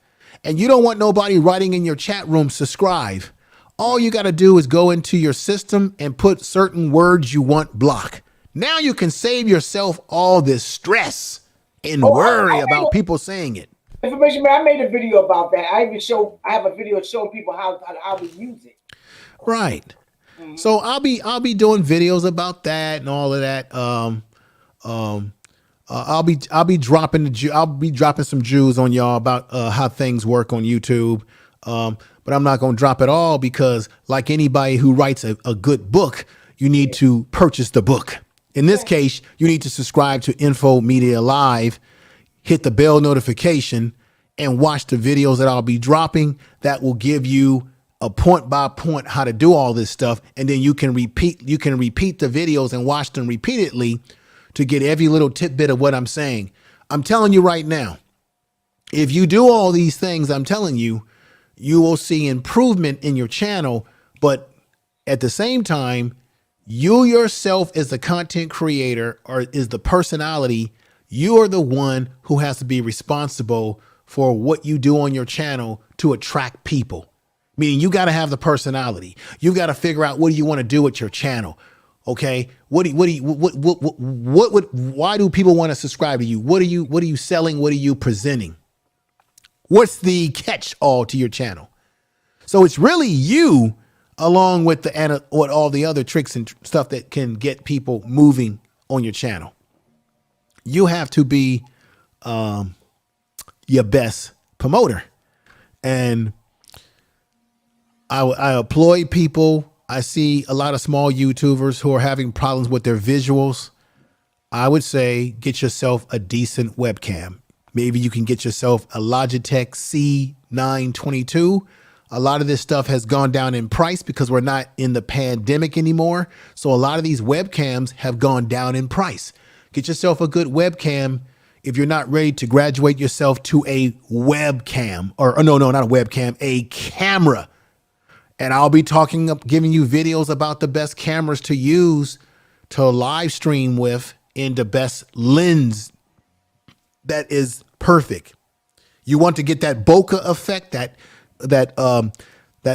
and you don't want nobody writing in your chat room, subscribe. All you got to do is go into your system and put certain words you want block. Now you can save yourself all this stress and worry about people saying it. Information Man, I made a video about that. I have a video showing people how to use it. Right. Mm-hmm. So I'll be doing videos about that and all of that. I'll be dropping some Jews on y'all about how things work on YouTube. But I'm not going to drop it all because, like anybody who writes a good book, you need to purchase the book. In this case, you need to subscribe to Info Media Live, hit the bell notification, and watch the videos that I'll be dropping. That will give you a point by point how to do all this stuff. And then you can repeat the videos and watch them repeatedly to get every little tidbit of what I'm saying. I'm telling you right now, if you do all these things, I'm telling you, you will see improvement in your channel. But at the same time, you yourself as the content creator or is the personality, you are the one who has to be responsible for what you do on your channel to attract people. Meaning you got to have the personality. You got to figure out what do you want to do with your channel. Okay. Why do people want to subscribe to you? What are you selling? What are you presenting? What's the catch all to your channel? So it's really you, along with all the other tricks and stuff that can get people moving on your channel. You have to be your best promoter. And I employ people. I see a lot of small YouTubers who are having problems with their visuals. I would say get yourself a decent webcam. Maybe you can get yourself a Logitech C922. A lot of this stuff has gone down in price because we're not in the pandemic anymore. So a lot of these webcams have gone down in price. Get yourself a good webcam if you're not ready to graduate yourself to a webcam or no, not a webcam, a camera. And I'll be giving you videos about the best cameras to use to live stream with in the best lens that is perfect. You want to get that bokeh effect, that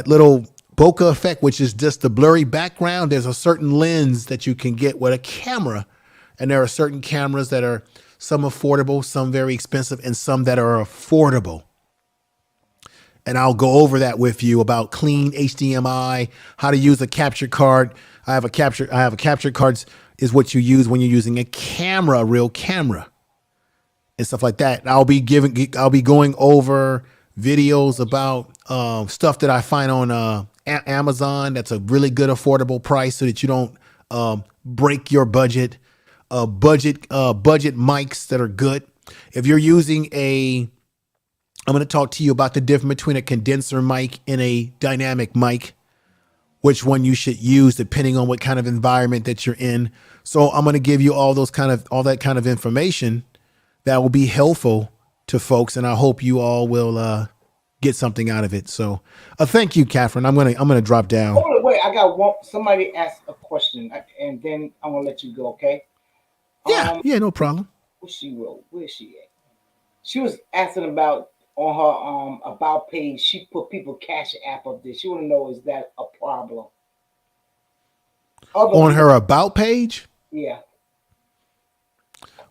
little bokeh effect, which is just the blurry background. There's a certain lens that you can get with a camera. And there are certain cameras that are some affordable, some very expensive, and some that are affordable. And I'll go over that with you about clean HDMI, how to use a capture card. I have a capture cards is what you use when you're using a camera, a real camera, and stuff like that. And I'll be going over videos about stuff that I find on Amazon. That's a really good affordable price so that you don't break your budget. Budget mics that are good. If you're using I'm going to talk to you about the difference between a condenser mic and a dynamic mic, which one you should use depending on what kind of environment that you're in. So I'm going to give you all that kind of information that will be helpful to folks, and I hope you all will get something out of it. So, thank you, Catherine. I'm gonna drop down. Hold on, wait. I got one. Somebody asked a question, and then I'm gonna let you go. Okay. Yeah, no problem. What she wrote? Where's she at? She was asking about on her about page. She put people cash app up there. She want to know, is that a problem? On her about page? Yeah.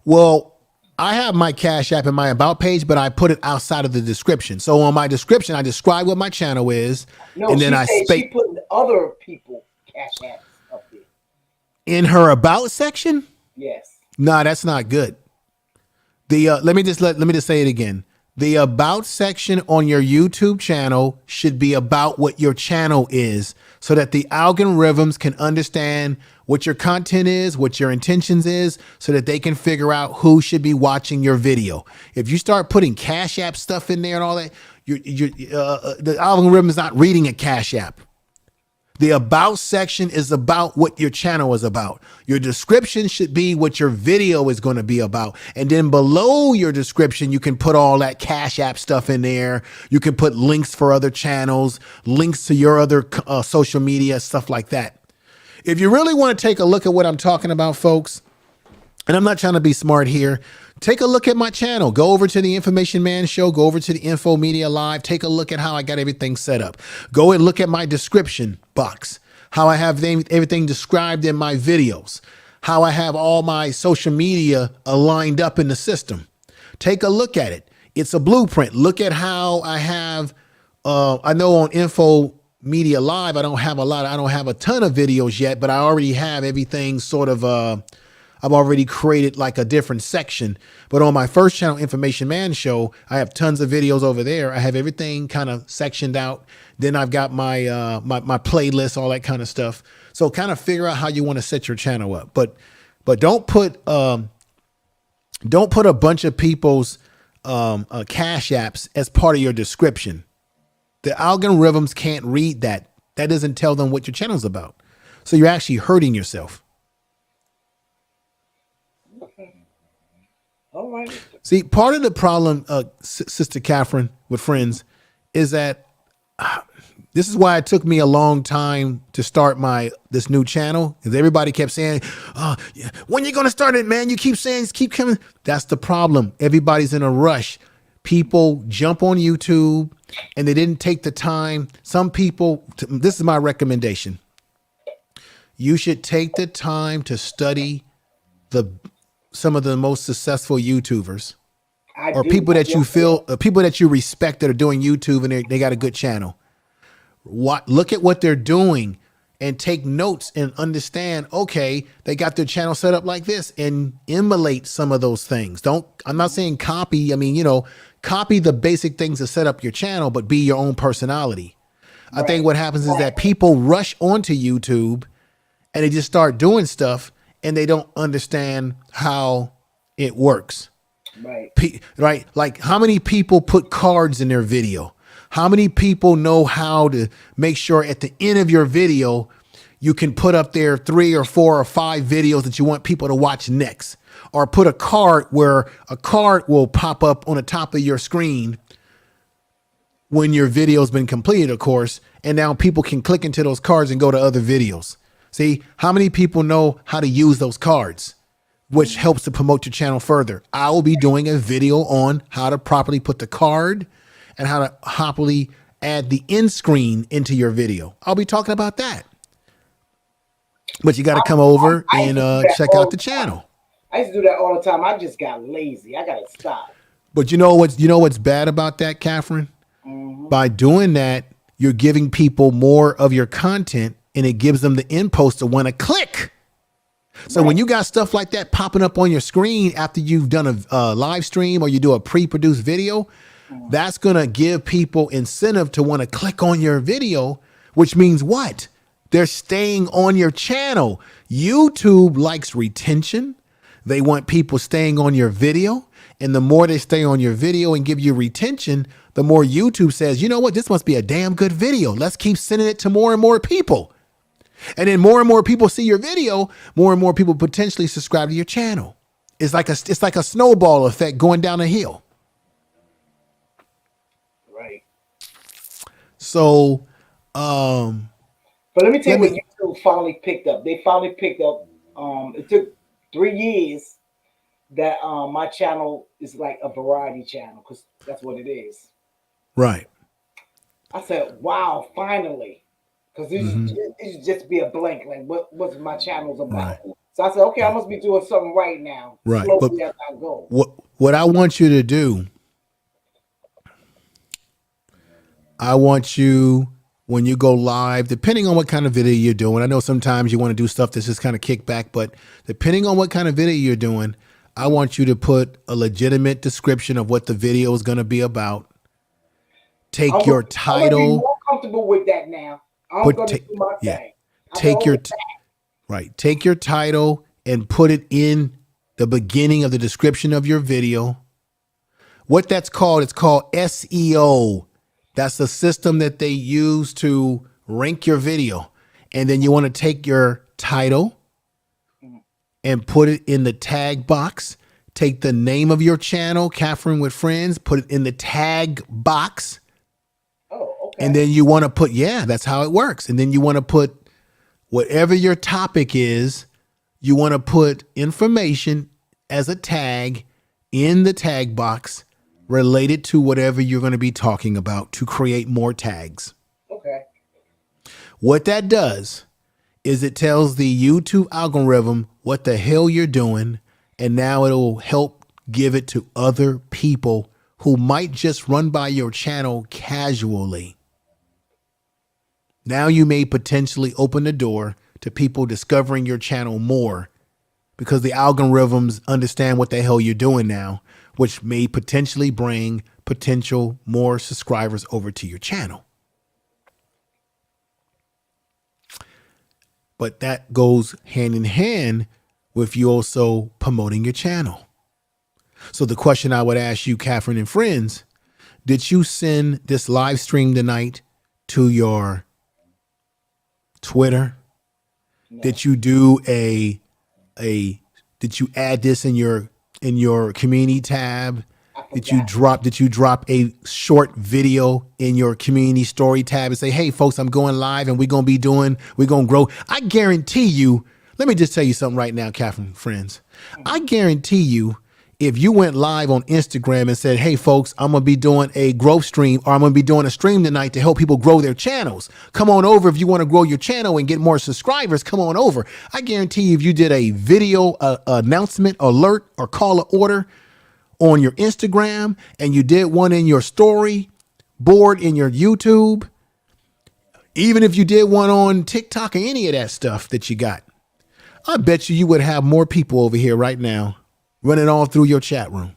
Well, I have my Cash App in my about page, but I put it outside of the description. So on my description, I describe what my channel is, No, and then she put other people cash apps up there. In her about section. Yes. No, that's not good. The let me just say it again. The about section on your YouTube channel should be about what your channel is, so that the algorithms can understand what your content is, what your intentions is, so that they can figure out who should be watching your video. If you start putting Cash App stuff in there and all that, the algorithm is not reading a Cash App. The about section is about what your channel is about. Your description should be what your video is going to be about. And then below your description, you can put all that Cash App stuff in there. You can put links for other channels, links to your other social media, stuff like that. If you really want to take a look at what I'm talking about, folks, and I'm not trying to be smart here, take a look at my channel. Go over to the Information Man Show. Go over to the Info Media Live. Take a look at how I got everything set up. Go and look at my description box, how I have everything described in my videos, how I have all my social media lined up in the system. Take a look at it. It's a blueprint. Look at how I have, I know on Info Media Live, I don't have a ton of videos yet, but I already have everything sort of, I've already created like a different section. But on my first channel, Information Man Show, I have tons of videos over there. I have everything kind of sectioned out. Then I've got my my playlist, all that kind of stuff. So kind of figure out how you want to set your channel up. But don't put a bunch of people's Cash Apps as part of your description. The algorithms can't read that. That doesn't tell them what your channel's about. So you're actually hurting yourself. All right. See, part of the problem, Sister Catherine, with friends, is that this is why it took me a long time to start this new channel, because everybody kept saying, yeah, when you going to start it, man? You keep saying, keep coming. That's the problem. Everybody's in a rush. People jump on YouTube and they didn't take the time. Some people, this is my recommendation. You should take the time to study some of the most successful YouTubers, or people that you feel, people that you respect that are doing YouTube and they got a good channel. Look at what they're doing and take notes and understand, okay, they got their channel set up like this, and emulate some of those things. I'm not saying copy. I mean, copy the basic things to set up your channel, but be your own personality. Right. I think what happens is that people rush onto YouTube and they just start doing stuff and they don't understand how it works. Right. Right. Like, how many people put cards in their video? How many people know how to make sure at the end of your video, you can put up there 3 or 4 or 5 videos that you want people to watch next, or put a card where a card will pop up on the top of your screen when your video's been completed, of course, and now people can click into those cards and go to other videos. See, how many people know how to use those cards, which helps to promote your channel further? I will be doing a video on how to properly put the card and how to happily add the end screen into your video. I'll be talking about that. But you got to come over and check out the channel. I used to do that all the time. I just got lazy. I got to stop. But you know what's bad about that, Catherine? Mm-hmm. By doing that, you're giving people more of your content, and it gives them the impulse to want to click. So when you got stuff like that popping up on your screen after you've done a live stream or you do a pre-produced video, that's going to give people incentive to want to click on your video, which means what? They're staying on your channel. YouTube likes retention. They want people staying on your video. And the more they stay on your video and give you retention, the more YouTube says, you know what? This must be a damn good video. Let's keep sending it to more and more people. And then more and more people see your video, more and more people potentially subscribe to your channel. it's like a snowball effect going down a hill. Right. So, But let me tell you what YouTube finally picked up. They finally picked up. It took 3 years that my channel is like a variety channel because that's what it is. right. I said, "Wow, finally!" Because it used to just be a blank. Like, what's my channel's about? Right. So I said, "Okay, I must be doing something right now." Right. Slowly But as I go. what I want you to do, I want you, when you go live, depending on what kind of video you're doing, I know sometimes you want to do stuff that's just kind of kickback, but depending on what kind of video you're doing, I want you to put a legitimate description of what the video is going to be about. Take your I'm gonna be title. more comfortable with that now. I'm going to do my thing. Take your title and put it in the beginning of the description of your video. What that's called, it's called SEO. That's the system that they use to rank your video. And then you want to take your title and put it in the tag box. Take the name of your channel, Catherine with Friends, put it in the tag box. Oh, okay. And then you want to put, that's how it works. And then you want to put whatever your topic is, you want to put information as a tag in the tag box related to whatever you're going to be talking about to create more tags. Okay. What that does is it tells the YouTube algorithm what the hell you're doing, and now it'll help give it to other people who might just run by your channel casually. Now you may potentially open the door to people discovering your channel more because the algorithms understand what the hell you're doing now, which may potentially bring potential more subscribers over to your channel. But that goes hand in hand with you also promoting your channel. So the question I would ask you, Catherine and Friends, did you send this live stream tonight to your Twitter? No. Did you do did you add this in your community tab? Did you drop a short video in your community story tab and say, hey folks, I'm going live and we're going to grow. I guarantee you, let me just tell you something right now, Catherine, Friends. I guarantee you, if you went live on Instagram and said, hey folks, I'm going to be doing a growth stream, or I'm going to be doing a stream tonight to help people grow their channels. Come on over. If you want to grow your channel and get more subscribers, come on over. I guarantee you, if you did a video announcement, alert, or call to order on your Instagram, and you did one in your story board in your YouTube, even if you did one on TikTok or any of that stuff that you got, I bet you would have more people over here right now running all through your chat room.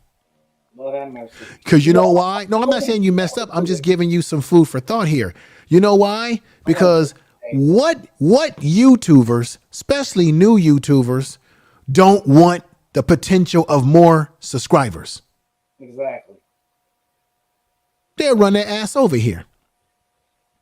Because you know why? No, I'm not saying you messed up. I'm just giving you some food for thought here. You know why? Because what YouTubers, especially new YouTubers, don't want the potential of more subscribers. Exactly. They'll run their ass over here.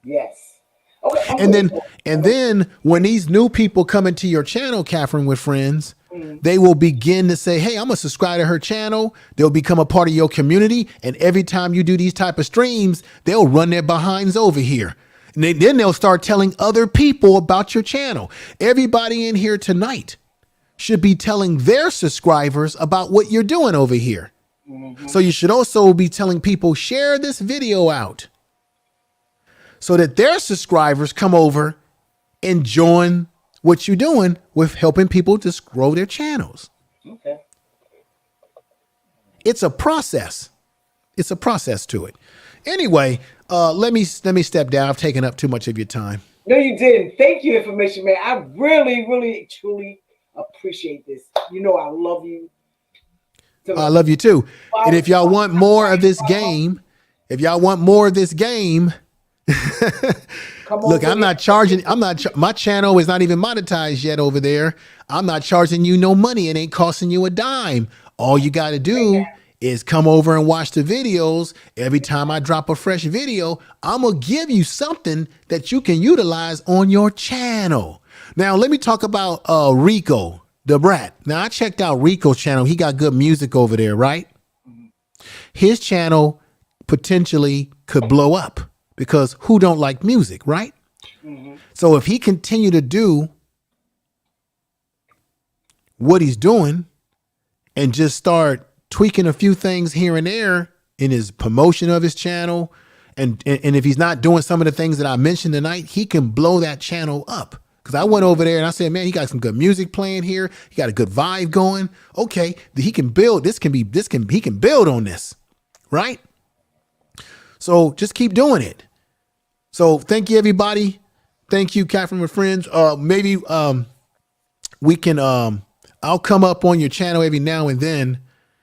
Yes. Okay. And then when these new people come into your channel, Catherine with Friends, they will begin to say, hey, I'm going to subscribe to her channel. They'll become a part of your community. And every time you do these type of streams, they'll run their behinds over here. And then they'll start telling other people about your channel. Everybody in here tonight should be telling their subscribers about what you're doing over here. Mm-hmm. So you should also be telling people, share this video out so that their subscribers come over and join what you're doing with helping people just grow their channels. Okay. It's a process. It's a process to it. Anyway, let me step down. I've taken up too much of your time. No, you didn't. Thank you, information man. I really, really, truly appreciate this. You know, I love you. I love you too. And if y'all want more of this game, look, I'm not charging. My channel is not even monetized yet over there. I'm not charging you no money. It ain't costing you a dime. All you got to do is come over and watch the videos. Every time I drop a fresh video, I'm going to give you something that you can utilize on your channel. Now, let me talk about Rico. the brat. Now I checked out Rico's channel. He got good music over there, right? His channel potentially could blow up because who don't like music, right? Mm-hmm. So if he continue to do what he's doing and just start tweaking a few things here and there in his promotion of his channel, and if he's not doing some of the things that I mentioned tonight, he can blow that channel up. Because I went over there and I said, man, he got some good music playing here. He got a good vibe going. Okay, he can build. He can build on this, right? So just keep doing it. So thank you, everybody. Thank you, Catherine with Friends. Maybe we can. I'll come up on your channel every now and then,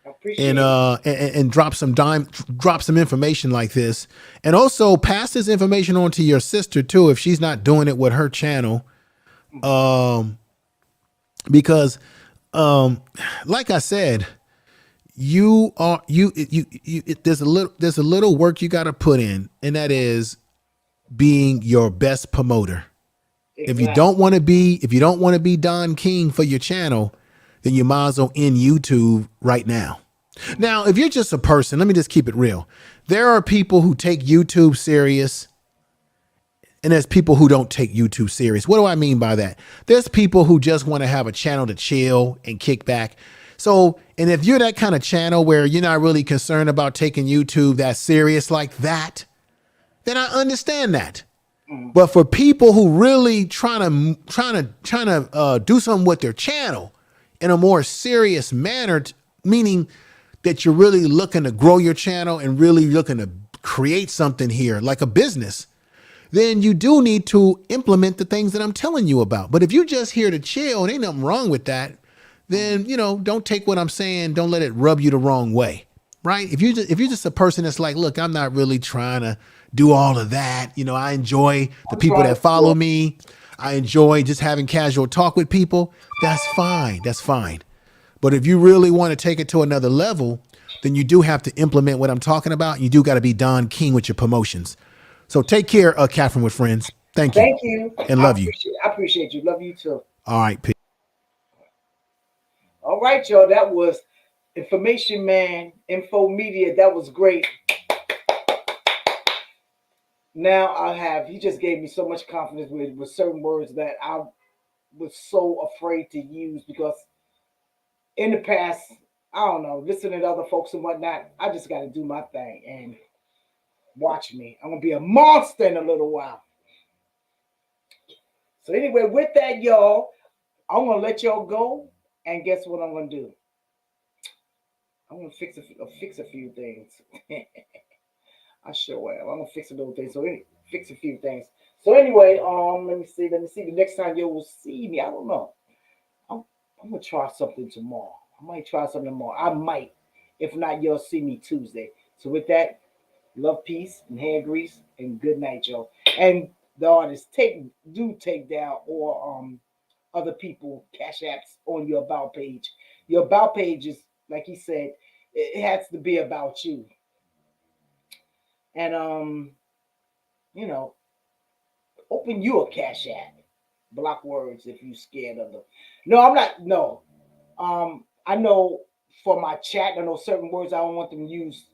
I appreciate and drop some information like this, and also pass this information on to your sister too if she's not doing it with her channel. Because, like I said, there's a little work you got to put in, and that is being your best promoter. it. If you don't want to be Don King for your channel, then you might as well end YouTube right now. Now, if you're just a person, let me just keep it real. There are people who take YouTube serious, and there's people who don't take YouTube serious. What do I mean by that? There's people who just want to have a channel to chill and kick back. So, and if you're that kind of channel where you're not really concerned about taking YouTube that serious like that, then I understand that. But for people who really trying to do something with their channel in a more serious manner, meaning that you're really looking to grow your channel and really looking to create something here like a business, then you do need to implement the things that I'm telling you about. But if you're just here to chill, and ain't nothing wrong with that, then, don't take what I'm saying. Don't let it rub you the wrong way, right? If you're just a person that's like, look, I'm not really trying to do all of that. I enjoy the people that follow me. I enjoy just having casual talk with people. That's fine. That's fine. But if you really want to take it to another level, then you do have to implement what I'm talking about. You do got to be Don King with your promotions. So take care, Catherine with Friends. Thank you. Thank you. And love you. I appreciate you. Love you too. All right. Peace. All right, y'all. That was Information Man, Info Media. That was great. Now he just gave me so much confidence with certain words that I was so afraid to use because in the past, I don't know, listening to other folks and whatnot, I just got to do my thing and watch me. I'm going to be a monster in a little while. So anyway, with that, y'all, I'm going to let y'all go. And guess what I'm going to do? I'm going to fix a few things. I sure am. I'm going to fix a little thing. So fix a few things. So anyway, let me see. The next time you will see me, I don't know. I'm going to try something tomorrow. I might try something tomorrow. I might. If not, you'll see me Tuesday. So with that, love, peace, and hand grease, and good night, y'all. And the artists take down or other people cash apps on your about page. Your about page is, like he said, it has to be about you. And open you a cash app. Block words if you scared of them. No, I'm not. No. I know for my chat, I know certain words I don't want them to use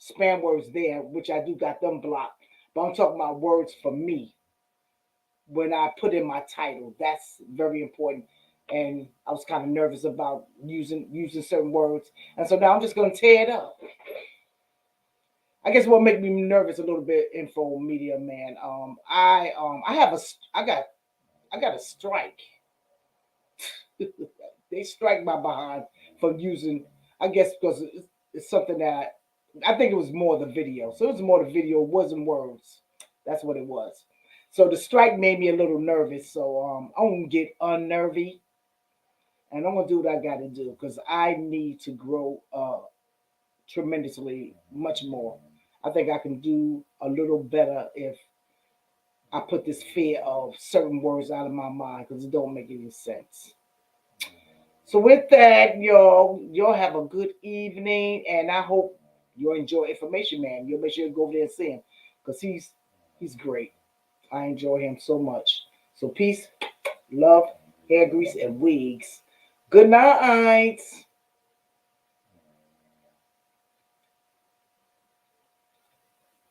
spam words there, which I do got them blocked. But I'm talking about words for me. When I put in my title, that's very important. And I was kind of nervous about using certain words. And so now I'm just gonna tear it up. I guess what made me nervous a little bit, Info Media Man. I got a strike. They strike my behind for using, I guess because it's something that I think it was more the video. So it was more the video, it wasn't words. That's what it was. So the strike made me a little nervous. So I'm gonna get unnervy, and I'm gonna do what I gotta do because I need to grow tremendously much more. I think I can do a little better if I put this fear of certain words out of my mind because it don't make any sense. So with that, y'all have a good evening, and I hope you enjoy Information Man. You'll make sure you go over there and see him because he's great. I enjoy him so much. So peace, love, hair grease, and wigs. Good night.